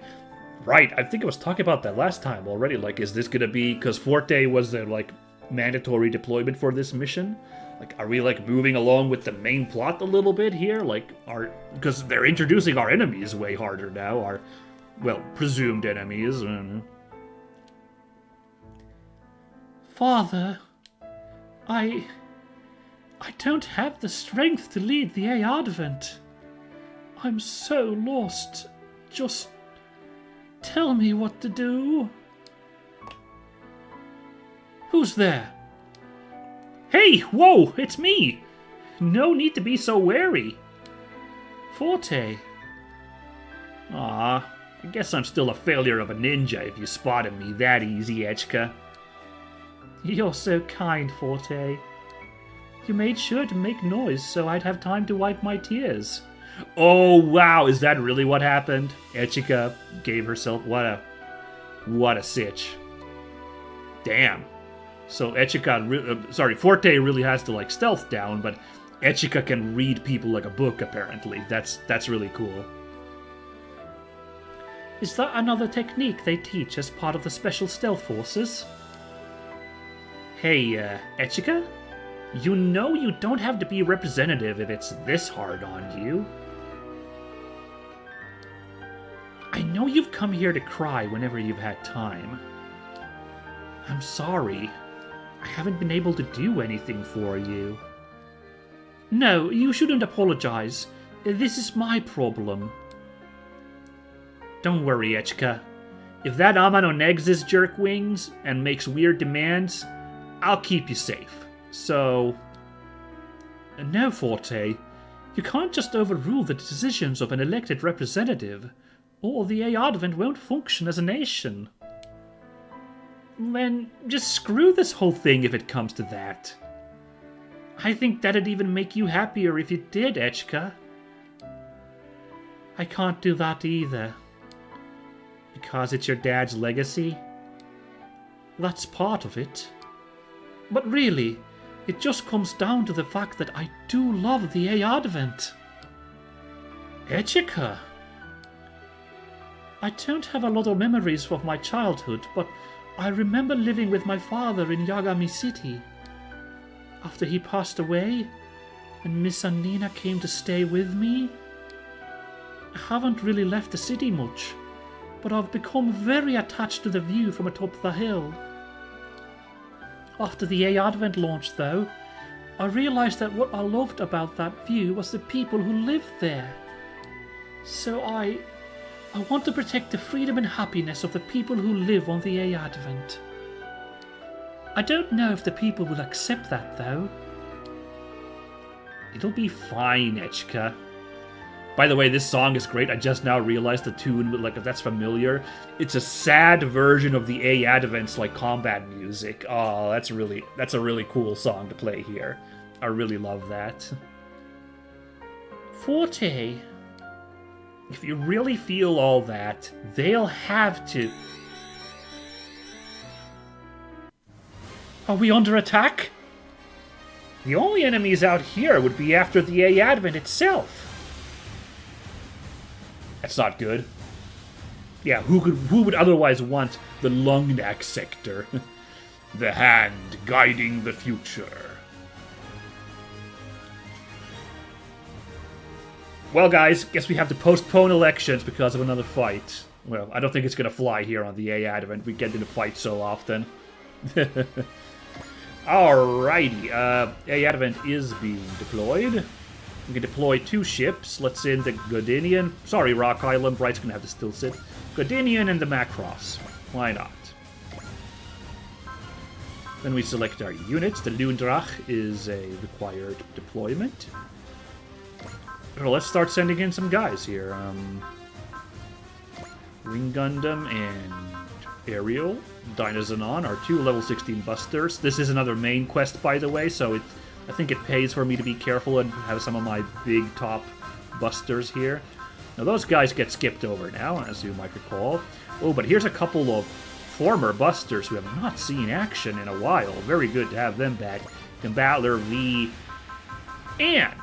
Right, I think I was talking about that last time already. Like, is this gonna be... Because Forte was the, like, mandatory deployment for this mission? Like, are we, like, moving along with the main plot a little bit here? Like, because they're introducing our enemies way harder now. Our, well, presumed enemies. Father, I don't have the strength to lead the Advent. I'm so lost. Just tell me what to do. Who's there? Hey, whoa, it's me! No need to be so wary. Forte. Ah, I guess I'm still a failure of a ninja if you spotted me that easy, Echika. You're so kind, Forte. You made sure to make noise so I'd have time to wipe my tears. Oh, wow, is that really what happened? Echika gave herself... What a sitch. Damn. So Echika... Forte really has to, like, stealth down, but Echika can read people like a book, apparently. That's really cool. Is that another technique they teach as part of the Special Stealth Forces? Hey, Echika? You know you don't have to be representative if it's this hard on you. I know you've come here to cry whenever you've had time. I'm sorry. I haven't been able to do anything for you. No, you shouldn't apologize. This is my problem. Don't worry, Echika. If that Amano Neggs jerk wings and makes weird demands, I'll keep you safe. So... No, Forte. You can't just overrule the decisions of an elected representative, or the Advent won't function as a nation. Then just screw this whole thing if it comes to that. I think that'd even make you happier if you did, Echka. I can't do that either. Because it's your dad's legacy? That's part of it. But really, it just comes down to the fact that I do love the Advent. Echika. I don't have a lot of memories of my childhood, but I remember living with my father in Yagami City. After he passed away, and Miss Anina came to stay with me, I haven't really left the city much, but I've become very attached to the view from atop the hill. After the Advent launched, though, I realized that what I loved about that view was the people who lived there. So I want to protect the freedom and happiness of the people who live on the Advent. I don't know if the people will accept that, though. It'll be fine, Echka. By the way, this song is great. I just now realized the tune, like, if that's familiar. It's a sad version of the Advent's, like, combat music. Oh, that's a really cool song to play here. I really love that. Forte, if you really feel all that, they'll have to... Are we under attack? The only enemies out here would be after the Advent itself. That's not good. Yeah, who would otherwise want the Lungnak sector? The hand guiding the future. Well, guys, guess we have to postpone elections because of another fight. Well, I don't think it's going to fly here on the Advent. We get into fights so often. Alrighty, Advent is being deployed. We can deploy 2 ships. Let's send the Godinian. Sorry, Rock Island. Bright's going to have to still sit. Godinian and the Macross. Why not? Then we select our units. The Lundrach is a required deployment. Well, let's start sending in some guys here. Ring Gundam and Aerial. Dynazenon are 2 level 16 busters. This is another main quest, by the way, so I think it pays for me to be careful and have some of my big top busters here. Now those guys get skipped over now, as you might recall. Oh, but here's a couple of former busters who have not seen action in a while. Very good to have them back. Combattler V and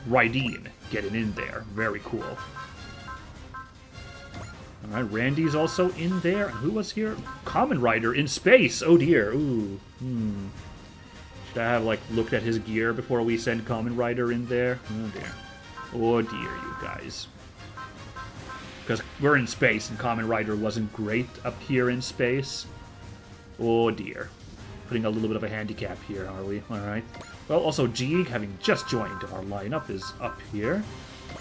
Raideen getting in there. Very cool. Alright, Randy's also in there. And who was here? Kamen Rider in space! Oh dear. Ooh. Should I have, like, looked at his gear before we send Kamen Rider in there? Oh dear. Oh dear, you guys. Because we're in space and Kamen Rider wasn't great up here in space. Oh dear. Putting a little bit of a handicap here, are we? Alright. Well, also Jeeg, having just joined our lineup, is up here.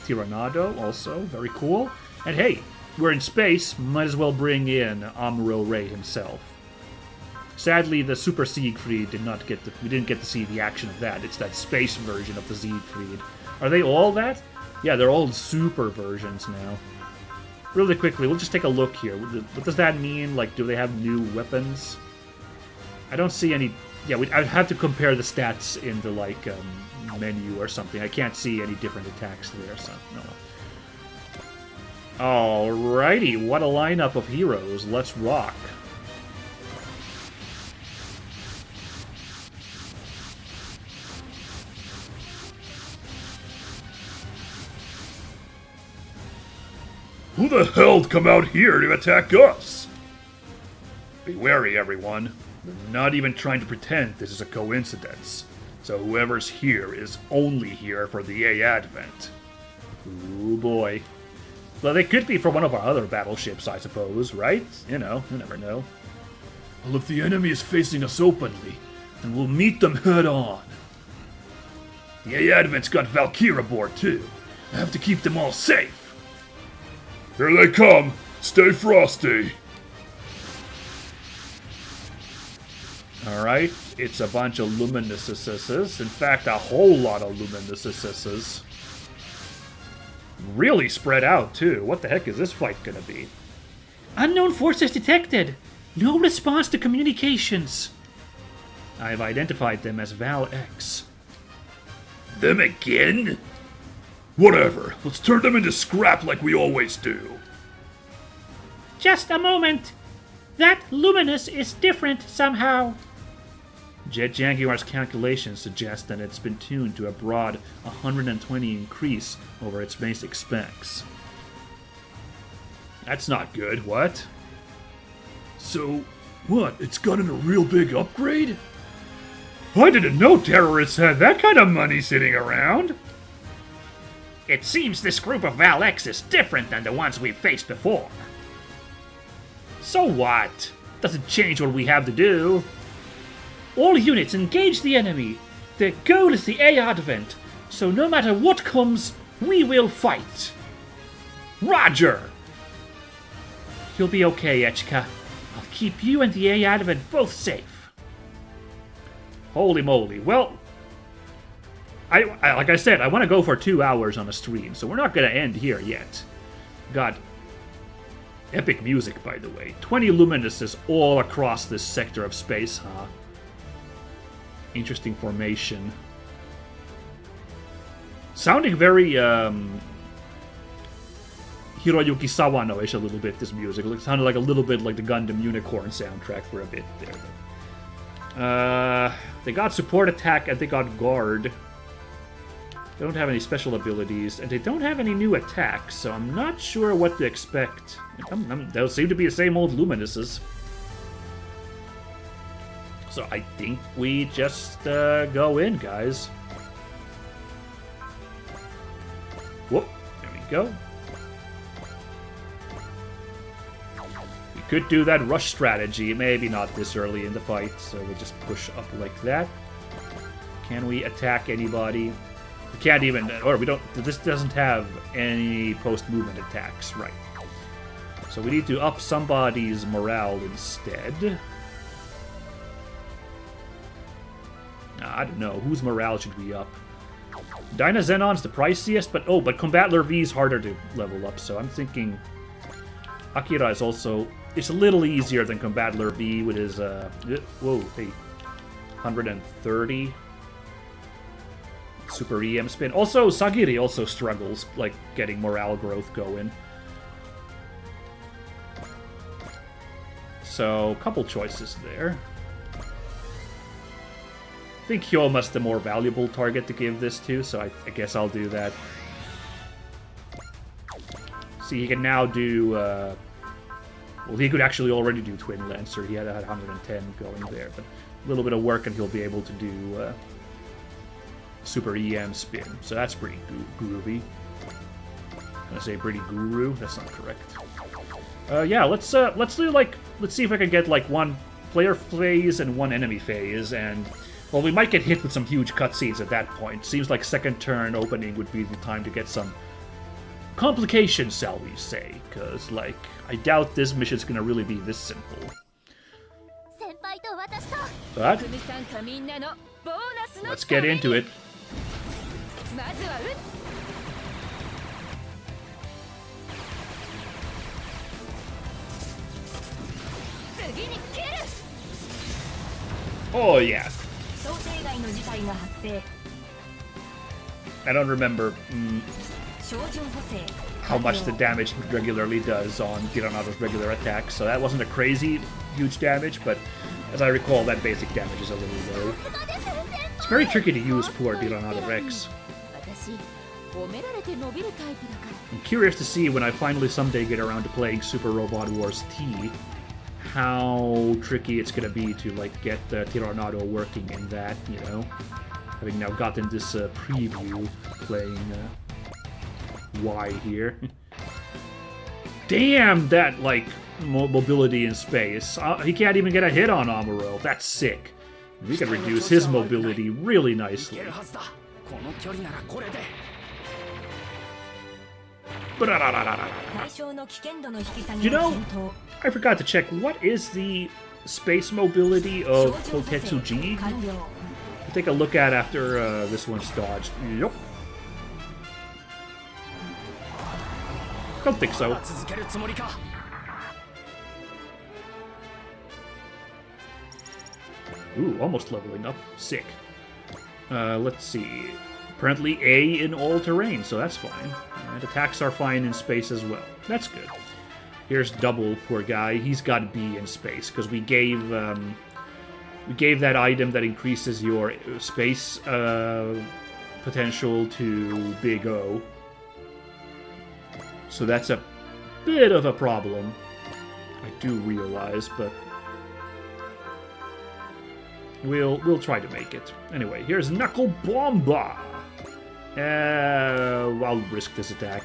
Tyrannado, also. Very cool. And hey, we're in space, might as well bring in Amuro Ray himself. Sadly, the Super Siegfried we didn't get to see the action of that. It's that space version of the Siegfried. Are they all that? Yeah, they're all super versions now. Really quickly, we'll just take a look here. What does that mean? Like, do they have new weapons? I don't see any... Yeah, I'd have to compare the stats in the, like, menu or something. I can't see any different attacks there, so no. Alrighty, what a lineup of heroes. Let's rock. Who the hell'd come out here to attack us? Be wary, everyone. We're not even trying to pretend this is a coincidence. So whoever's here is only here for the Advent. Ooh, boy. Well, they could be for one of our other battleships, I suppose, right? You know, you never know. Well, if the enemy is facing us openly, then we'll meet them head on. The Advent's got Valkyrie aboard, too. I have to keep them all safe. Here they come. Stay frosty. Alright, it's a bunch of Luminouses. In fact, a whole lot of Luminouses. Really spread out, too. What the heck is this fight gonna be? Unknown forces detected. No response to communications. I've identified them as Val X. Them again? Whatever, let's turn them into scrap like we always do. Just a moment. That luminous is different somehow. Jet Jaguar's calculations suggest that it's been tuned to a broad 120 increase over its basic specs. That's not good, what? So, what, it's gotten a real big upgrade? I didn't know terrorists had that kind of money sitting around. It seems this group of Val X is different than the ones we've faced before. So what? Doesn't change what we have to do. All units engage the enemy. Their goal is the A advent, so no matter what comes, we will fight. Roger! You'll be okay, Echika. I'll keep you and the A advent both safe. Holy moly. Well, I like I said, I want to go for 2 hours on a stream, so we're not going to end here yet. Got epic music, by the way. 20 Luminouses all across this sector of space, huh? Interesting formation. Sounding very, Hiroyuki Sawano-ish a little bit, this music. It sounded like a little bit like the Gundam Unicorn soundtrack for a bit there. They got support attack and they got guard. They don't have any special abilities, and they don't have any new attacks, so I'm not sure what to expect. They'll seem to be the same old Luminouses. So I think we just go in, guys. Whoop, there we go. We could do that rush strategy, maybe not this early in the fight, so we'll just push up like that. Can we attack anybody? We can't even, or we don't, this doesn't have any post-movement attacks, right. So we need to up somebody's morale instead. I don't know, whose morale should we up? Dyna Xenon's the priciest, but Combattler V is harder to level up, so I'm thinking Akira is also, it's a little easier than Combattler V with his, whoa, hey, 130. Super EM spin. Also, Sagiri also struggles, like, getting morale growth going. So, couple choices there. I think Hyoma's the more valuable target to give this to, so I guess I'll do that. See, he can now do, well, he could actually already do Twin Lancer. He had 110 going there, but a little bit of work and he'll be able to do, Super EM spin, so that's pretty groovy. I'm gonna say pretty guru. That's not correct. Yeah, let's do like, let's see if I can get like one player phase and one enemy phase, and well, we might get hit with some huge cutscenes at that point. Seems like second turn opening would be the time to get some complications, shall we say? Because like, I doubt this mission's gonna really be this simple. But let's get into it. Oh yeah. I don't remember how much the damage regularly does on Tiranado's regular attacks, so that wasn't a crazy huge damage, but as I recall, that basic damage is a little low. It's very tricky to use poor Tiranado Rex. I'm curious to see when I finally someday get around to playing Super Robot Wars T, how tricky it's gonna be to like get the Tiranado working in that, you know? Having now gotten this preview playing Y here. Damn, that like mobility in space. He can't even get a hit on Amuro. That's sick. We can reduce his mobility really nicely. You know, I forgot to check, what is the space mobility of Kotetsu Jeeg. We'll take a look at after this one's dodged. Yup. Don't think so. Ooh, almost leveling up. Sick. Let's see. Apparently A in all terrain, so that's fine. And attacks are fine in space as well. That's good. Here's Double, poor guy. He's got B in space, because we gave that item that increases your space potential to Big O. So that's a bit of a problem. I do realize, but we'll try to make it. Anyway, here's Knuckle Bomba. I'll risk this attack.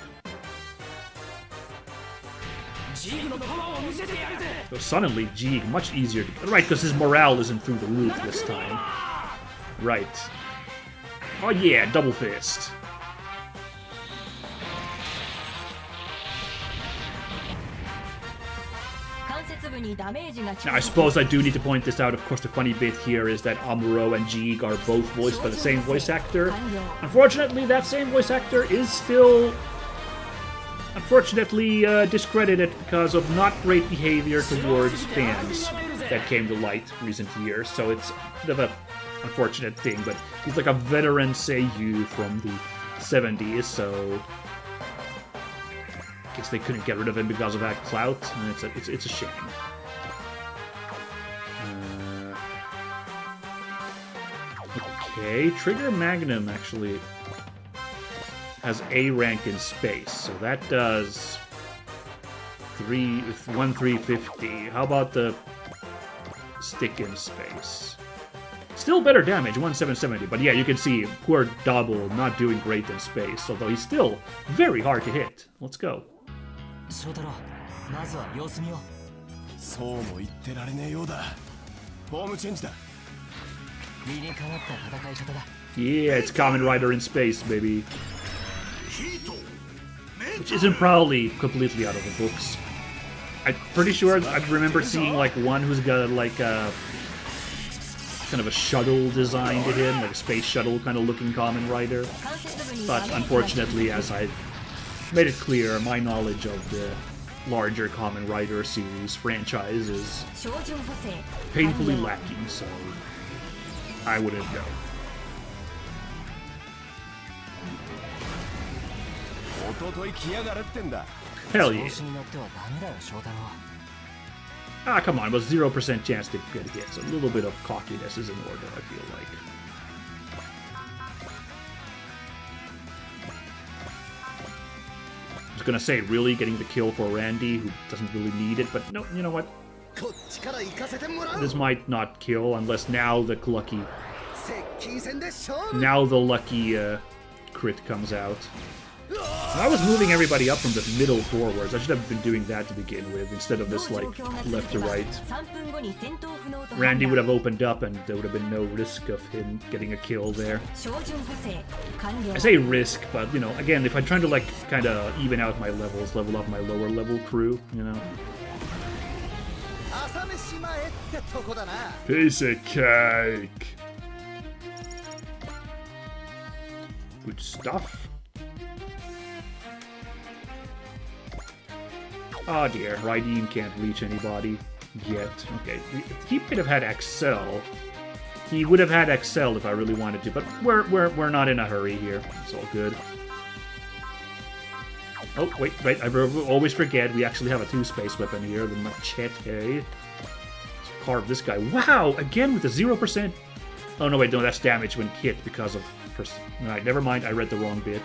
So suddenly, Jeeg, much easier to... Right, because his morale isn't through the roof this time. Right. Oh yeah, double fist. Now, I suppose I do need to point this out. Of course, the funny bit here is that Amuro and Jeeg are both voiced by the same voice actor. Unfortunately, that same voice actor is still... unfortunately discredited because of not great behavior towards fans that came to light recent years. So it's a bit of an unfortunate thing, but he's like a veteran seiyuu from the 70s, so I guess they couldn't get rid of him because of that clout, and it's a shame. Okay, Trigger Magnum actually has A rank in space, so that does 350. How about the stick in space? Still better damage, 1770, but yeah, you can see poor Double not doing great in space, although he's still very hard to hit. Let's go. Yeah, it's Kamen Rider in space, baby. Which isn't probably completely out of the books. I'm pretty sure I remember seeing like one who's got like a kind of a shuttle design to him, like a space shuttle kind of looking Kamen Rider. But unfortunately, as I've made it clear, my knowledge of the larger Kamen Rider series franchise is painfully lacking, so I wouldn't know. Hell yeah. Ah, come on, it was 0% chance to get hits. A little bit of cockiness is in order, I feel like. I was gonna say, really, getting the kill for Randy, who doesn't really need it, but no, you know what? This might not kill unless now the lucky... Now the lucky crit comes out. I was moving everybody up from the middle forwards. I should have been doing that to begin with, instead of this, like, left to right. Randy would have opened up, and there would have been no risk of him getting a kill there. I say risk, but, you know, again, if I'm trying to, like, kind of even out my levels, level up my lower level crew, you know. Piece of cake. Good stuff. Oh dear, Raideen can't reach anybody yet. Okay, he might have had Excel. He would have had Excel if I really wanted to, but we're not in a hurry here. It's all good. Oh, wait, I always forget we actually have a two-space weapon here, the machete. Let's carve this guy. Wow, again with the 0%. Oh no, wait, no, that's damage when hit because of... Alright, never mind, I read the wrong bit.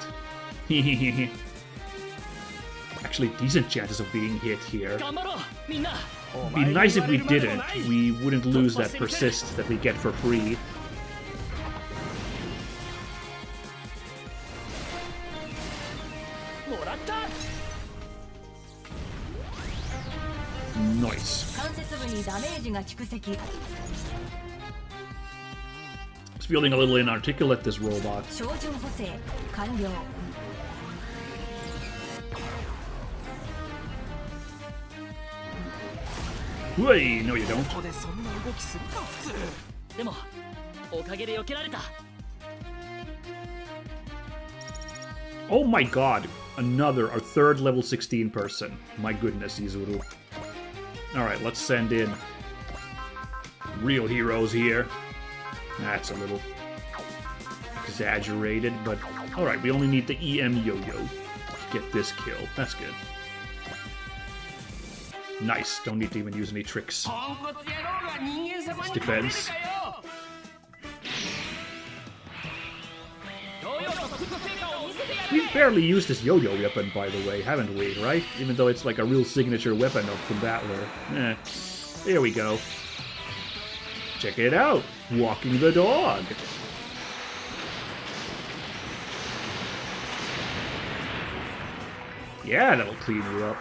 Actually, decent chances of being hit here. It'd be nice if we didn't. We wouldn't lose that persist that we get for free. Nice. It's feeling a little inarticulate, this robot. Wait, no you don't. ここでそんな動きするか普通でもおかげで避けられた Oh my god, a third level 16 person. My goodness, Izuru. Alright, let's send in real heroes here. That's a little exaggerated, but alright, we only need the EM Yo-Yo to get this kill. That's good. Nice, don't need to even use any tricks. It's defense. We've barely used this yo-yo weapon, by the way, haven't we, right? Even though it's like a real signature weapon of Combattler. There we go. Check it out! Walking the dog! Yeah, that'll clean you up.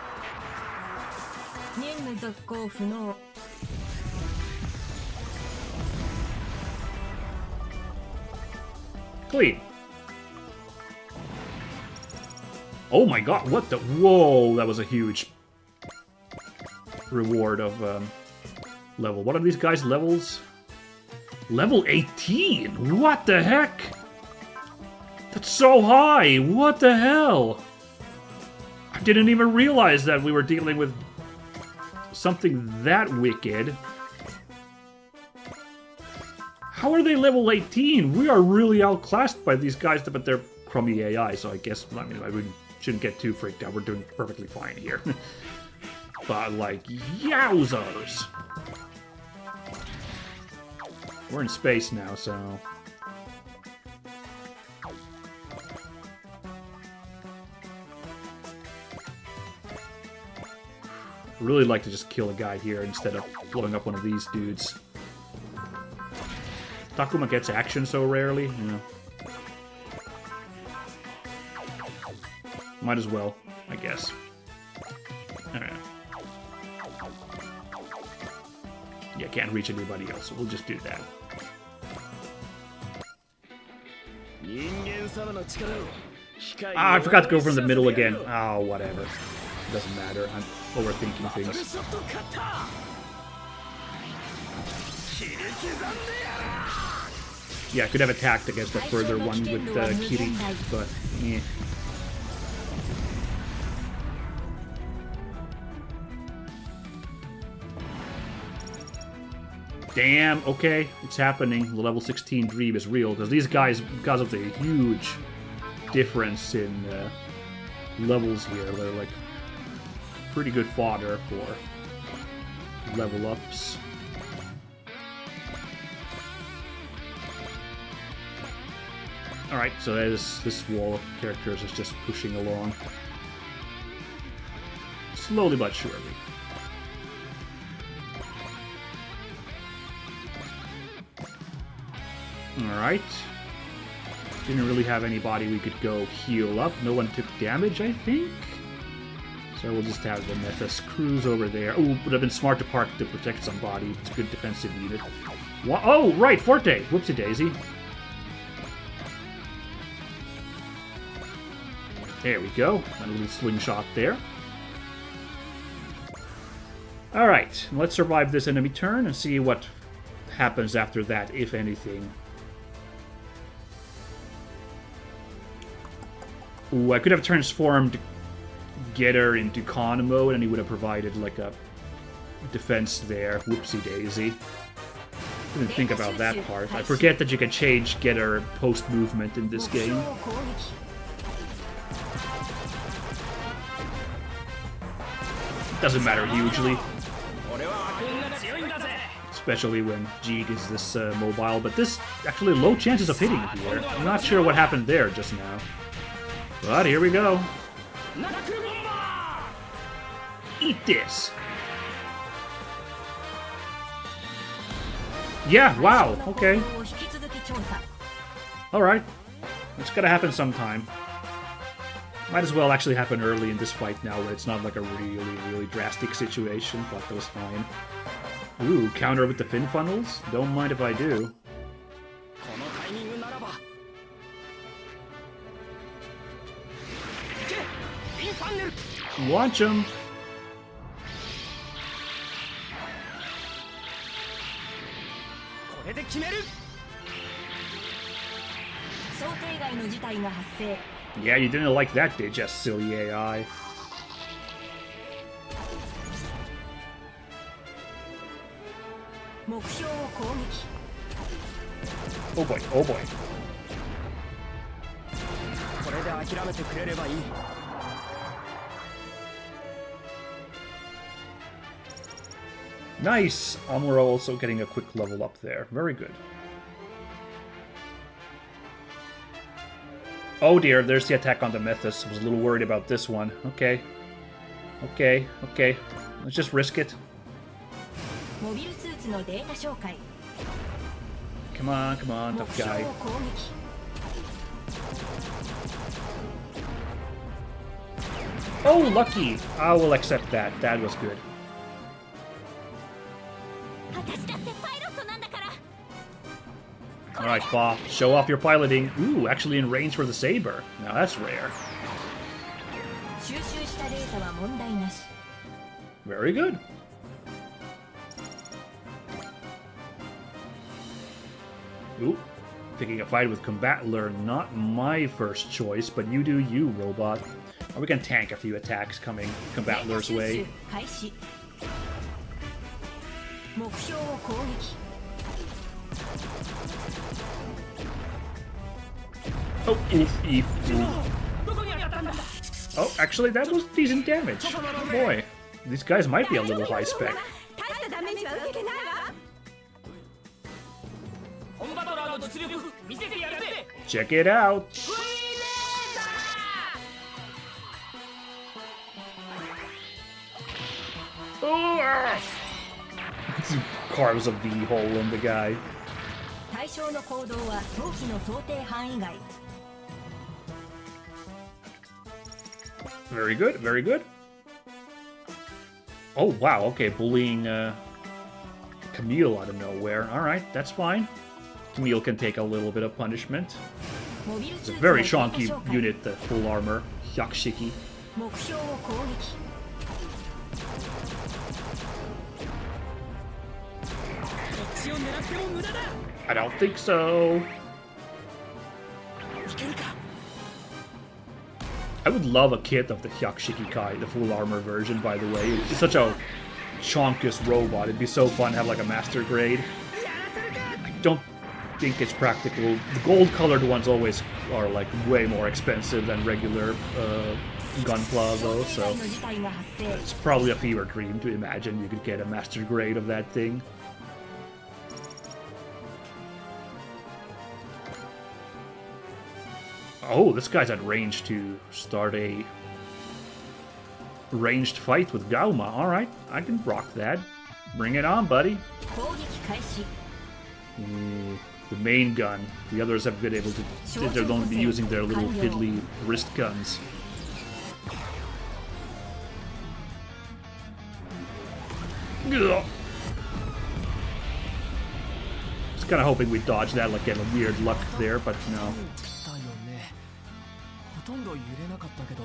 Clean. Oh my god, what the... Whoa, that was a huge reward of level. What are these guys' levels? Level 18? What the heck? That's so high! What the hell? I didn't even realize that we were dealing with something that wicked. How are they level 18? We are really outclassed by these guys, but they're crummy AI, so I guess, I mean, I shouldn't get too freaked out. We're doing perfectly fine here. But, like, yowzers! We're in space now, so... I'd really like to just kill a guy here instead of blowing up one of these dudes. Takuma gets action so rarely, you know. Might as well, I guess. Alright. Yeah, can't reach anybody else, so we'll just do that. Ah, I forgot to go from the middle again. Oh, whatever. Doesn't matter. I'm overthinking things. Yeah, I could have attacked against the further one with Kiri, but yeah. Damn, okay, it's happening. The level 16 dream is real, because these guys, because of the huge difference in levels here, they're like pretty good fodder for level ups. Alright, so this wall of characters is just pushing along. Slowly but surely. Alright. Didn't really have anybody we could go heal up. No one took damage, I think? So we'll just have the Methus cruise over there. Oh, would have been smart to park to protect somebody. It's a good defensive unit. Oh, right, Forte! Whoopsie daisy. There we go. A little slingshot there. Alright, let's survive this enemy turn and see what happens after that, if anything. Ooh, I could have transformed Getter into Con mode and he would have provided like a defense there. Whoopsie daisy. Didn't think about that part. I forget that you can change Getter post-movement in this game. Doesn't matter hugely. Especially when Jeeg is this mobile, but this actually low chances of hitting here. I'm not sure what happened there just now. But here we go. Eat this! Yeah, wow, okay. Alright. It's gotta happen sometime. Might as well actually happen early in this fight now where it's not like a really drastic situation. Thought that was fine. Ooh, counter with the fin funnels? Don't mind if I do. Launch him! 決める。想定外の事態が発生。 Yeah, you didn't like that, did you, silly AI? 目標を攻撃。 Oh boy, oh boy. これで諦めてくれればいい。 Nice! Amuro also getting a quick level up there. Very good. Oh dear, there's the attack on the Mythos. I was a little worried about this one. Okay. Okay, okay. Let's just risk it. モビルスーツのデータ紹介。 Come on, come on, 目 tough 標 guy. を攻撃。 Oh, lucky! I will accept that. That was good. 私だってパイロットなんだから。 Alright, Claw. Show off your piloting. Ooh, actually in range for the saber. Now that's rare. 収集したデータは問題なし。 Very good. Ooh, picking a fight with Combatler, not my first choice, but you do you, robot. Or we can tank a few attacks coming Combatler's way. 開始。目標を攻撃。 Oh, oof, oof. どこにあったんだ。 Oh, actually, that was decent damage. Boy, these guys might be a little high spec. 大したダメージは受けてないわ。 本バトラーの実力見せてやるぜ。 Check it out. Oh, carves a V hole in the guy. 対象の行動は当機の想定範囲外。 Very good, very good. Oh, wow, okay, bullying Camille out of nowhere. Alright, that's fine. Camille can take a little bit of punishment. モビル It's ス a ーツの very データ chonky 紹介。 unit, the full armor. Hyakushiki. 目標を攻撃。 こっちを狙っても無駄だ。 I don't think so. いけるか。 I would love a kit of the Hyakushiki Kai, the full armor version, by the way. It's such a chonkus robot. It'd be so fun to have like a master grade. I don't think it's practical. The gold colored ones always are like way more expensive than regular Gunpla though, 想 so 定外の事態が発生。 it's probably a fever dream to imagine you could get a master grade of that thing. Oh, this guy's at range to start a ranged fight with Gauma. Alright, I can rock that. Bring it on, buddy. 攻撃開始。 The main gun. The others have been able to... They're going to be using their little piddly wrist guns. Ugh. Just kind of hoping we dodge that, like get a weird luck there, but no. だよね。ほとんど揺れなかったけど。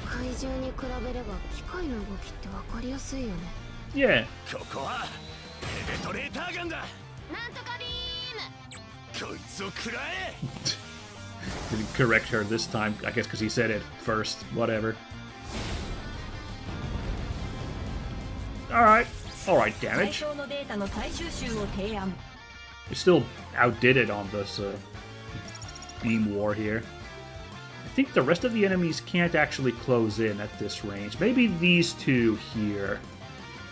怪獣に比べれば機械の動きって分かりやすいよね。 Yeah. ここはペネトレーターガンだ。なんとかビーム。こいつを食らえ。 Didn't correct her this time, I guess because he said it first. Whatever. Alright. Alright, 対 damage. 象のデータの再収集を提案。 We still outdid it on this beam war here. I think the rest of the enemies can't actually close in at this range. Maybe these two here.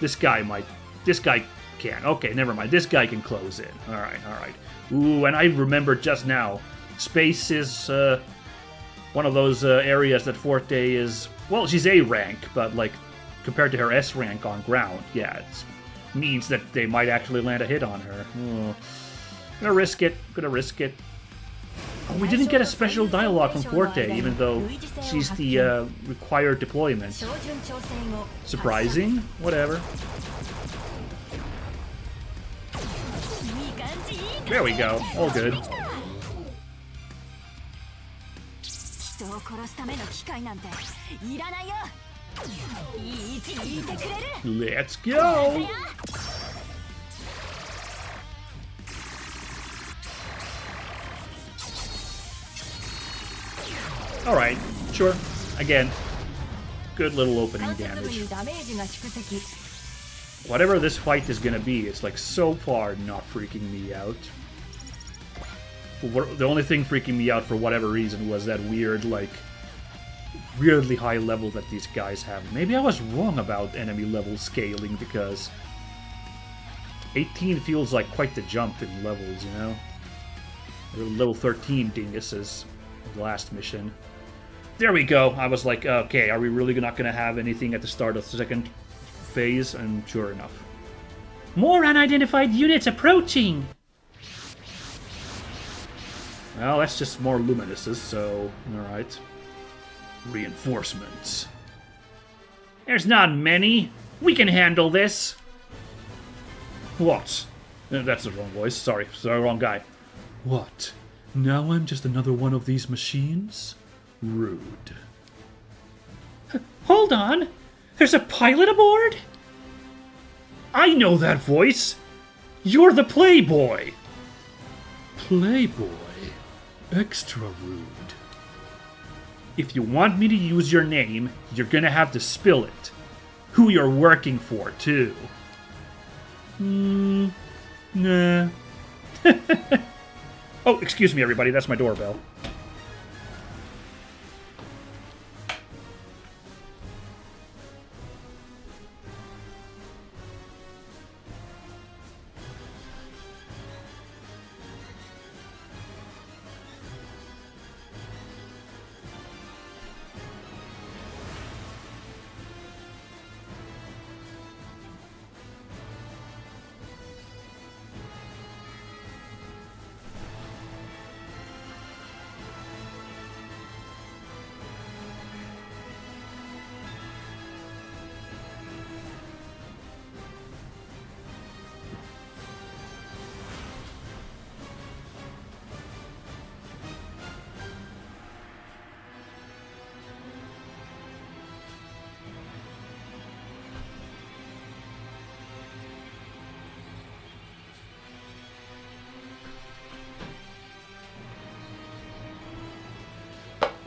This guy might... This guy can. Okay, never mind. This guy can close in. Alright, alright. Ooh, and I remembered just now. Space is one of those areas that Forte is... Well, she's A rank, but like compared to her S rank on ground, yeah, it means that they might actually land a hit on her. Oh. Gonna risk it. Gonna risk it. Oh, we didn't get a special dialogue from Forte, even though she's the required deployment. 照準調整を。 Surprising? Whatever. いい感じいい感じ。 There we go. All good. 人を殺すための機械なんていらないよ。いい位置にいてくれる。 Let's go! Alright, sure. Again, good little opening 関節部 damage. にダメージが蓄積 Whatever this fight is gonna be, it's like so far not freaking me out. The only thing freaking me out for whatever reason was that weird, like, weirdly high level that these guys have. Maybe I was wrong about enemy level scaling, because 18 feels like quite the jump in levels, you know? Level 13 dinguses, the last mission. There we go. I was like, okay, are we really not going to have anything at the start of the second phase? And sure enough. More unidentified units approaching! Well, that's just more Luminuses, so alright. Reinforcements. There's not many. We can handle this. What? That's the wrong voice. Sorry, wrong guy. What? Now I'm just another one of these machines? Rude. Hold on. There's a pilot aboard? I know that voice! You're the Playboy! Playboy. Extra rude. If you want me to use your name, you're gonna have to spill it. Who you're working for, too. Nah. Oh, excuse me, everybody. That's my doorbell.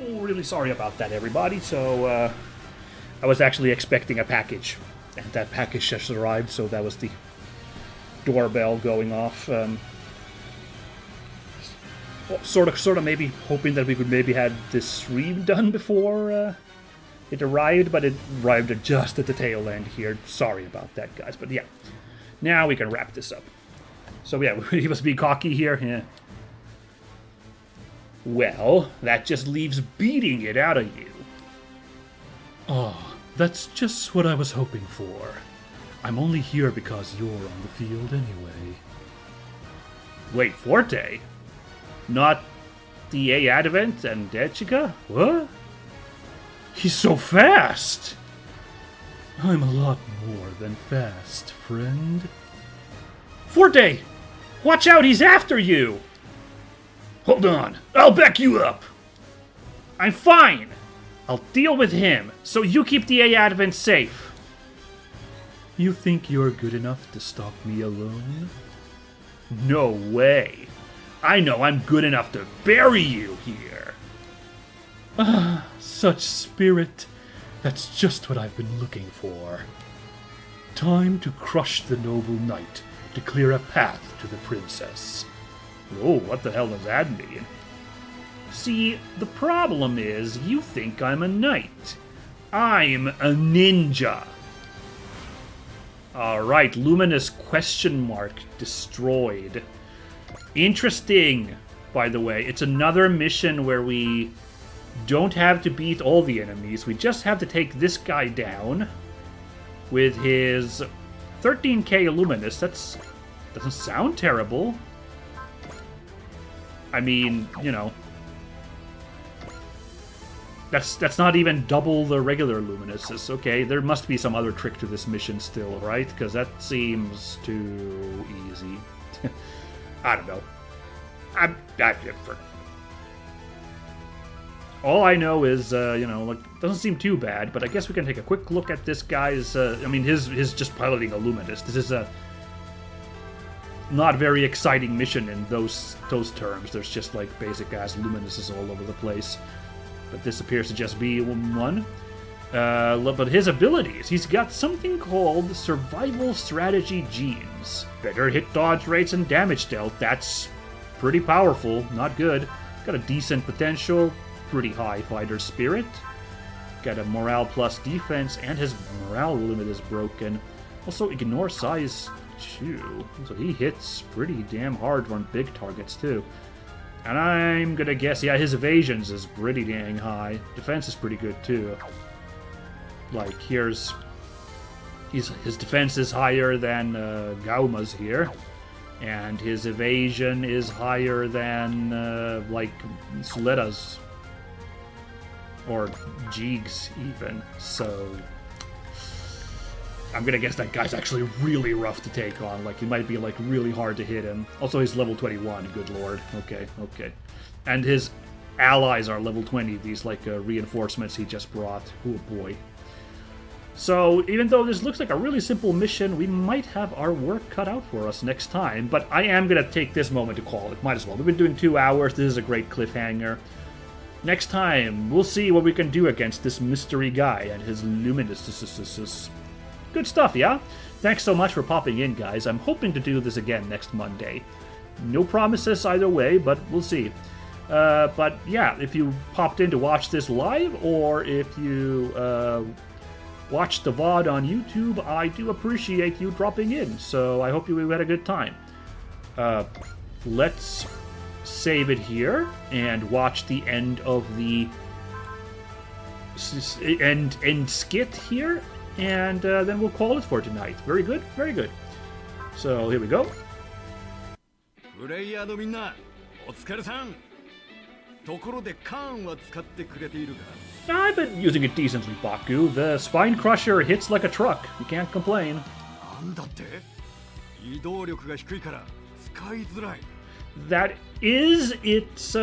Oh, really sorry about that, everybody. So, I was actually expecting a package, and that package just arrived, so that was the doorbell going off. Sort of maybe hoping that we could maybe had this stream done before it arrived, but it arrived just at the tail end here. Sorry about that, guys. But yeah, now we can wrap this up. So yeah, he must be cocky here. Yeah. Well, that just leaves beating it out of you. Oh, that's just what I was hoping for. I'm only here because you're on the field anyway. Wait, Forte? Not the A Advent and Echica? What? He's so fast! I'm a lot more than fast, friend. Forte! Watch out, he's after you! Hold on, I'll back you up! I'm fine! I'll deal with him, so you keep the A Advent safe. You think you're good enough to stop me alone? No way. I know I'm good enough to bury you here. Ah, such spirit. That's just what I've been looking for. Time to crush the noble knight to clear a path to the princess. Oh, what the hell does that mean? See, the problem is you think I'm a knight. I'm a ninja. Alright, Luminous question mark destroyed. Interesting, by the way. It's another mission where we don't have to beat all the enemies. We just have to take this guy down with his 13k Luminous. That's doesn't sound terrible. I mean, you know, that's not even double the regular Luminuses. Okay, there must be some other trick to this mission still, right? Because that seems too easy. I don't know. All I know is, you know, like, doesn't seem too bad, but I guess we can take a quick look at this guy's, I mean, his just piloting a Luminous. This is a not very exciting mission in those terms. There's just, like, basic-ass Luminuses all over the place. but this appears to just be one. But his abilities, he's got something called Survival Strategy Genes. Better hit dodge rates and damage dealt. That's pretty powerful, not good. Got a decent potential, pretty high fighter spirit. Got a morale plus defense, and his morale limit is broken. Also, ignore size 2, so he hits pretty damn hard on big targets too. And I'm gonna guess, yeah, his evasions is pretty dang high. Defense is pretty good too. Like, his defense is higher than Gauma's here, and his evasion is higher than like Suleta's or Jeeg's even. So I'm gonna guess that guy's actually really rough to take on. Like, it might be like really hard to hit him. Also, he's level 21. Good lord. Okay. And his allies are level 20. These like reinforcements he just brought. Oh boy. So, even though this looks like a really simple mission, we might have our work cut out for us next time, but I am going to take this moment to call it. Might as well. We've been doing 2 hours. This is a great cliffhanger. Next time, we'll see what we can do against this mystery guy and his luminous... Good stuff, yeah? Thanks so much for popping in, guys. I'm hoping to do this again next Monday. No promises either way, but we'll see. But yeah, if you popped in to watch this live, or if you... watch the VOD on YouTube, I do appreciate you dropping in, so I hope you had a good time. Let's save it here and watch the end of the end skit here, and then we'll call it for tonight. Very good, very good. So here we go. プレイヤーのみんな、お疲れさん。ところでカーンは使ってくれているか？ I've been using it decently, Baku. The Spine Crusher hits like a truck. You can't complain. なんだって？移動力が低いから使いづらい。 That is its,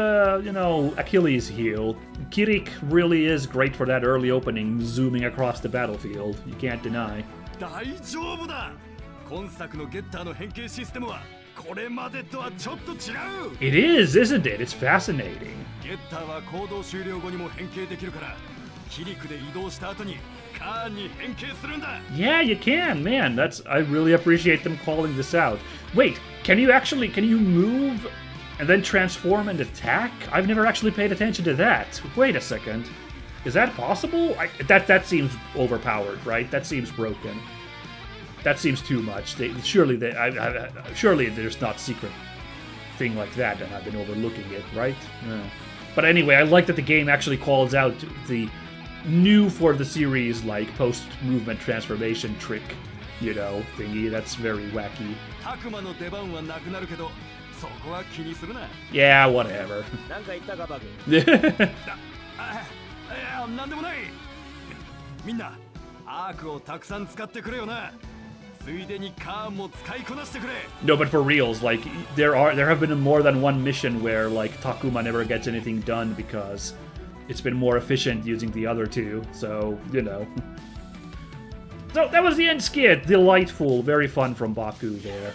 Achilles heel. Kirik really is great for that early opening, zooming across the battlefield. You can't deny. 大丈夫だ。今作のゲッターの変形システムはこれまでとはちょっと違う。 It is, isn't it? It's fascinating. ゲッターは行動終了後にも変形できるから、キリクで移動した後にカーンに変形するんだ。 Yeah, you can, man. I really appreciate them calling this out. Wait, can you move and then transform and attack? I've never actually paid attention to that. Wait a second. Is that possible? That seems overpowered, right? That seems broken. That seems too much. Surely there's not secret thing like that, and I've been overlooking it, right? Yeah. But anyway, I like that the game actually calls out the new for the series, like post-movement transformation trick, thingy. That's very wacky. タクマの出番はなくなるけど、そこは気にするな。 Yeah, whatever. なんか言ったかバグ。なんでもない。みんな、アークをたくさん使ってくれよな。 No, but for reals, like there have been more than one mission where like Takuma never gets anything done because it's been more efficient using the other two. So So that was the end skit. Delightful, very fun from Baku there.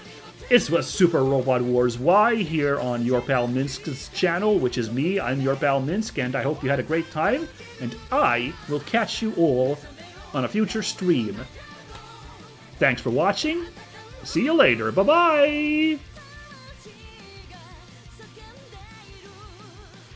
It was Super Robot Wars Y here on Your Pal Minsk's channel, which is me. I'm Your Pal Minsk, and I hope you had a great time. And I will catch you all on a future stream. Thanks for watching. See you later. Bye-bye!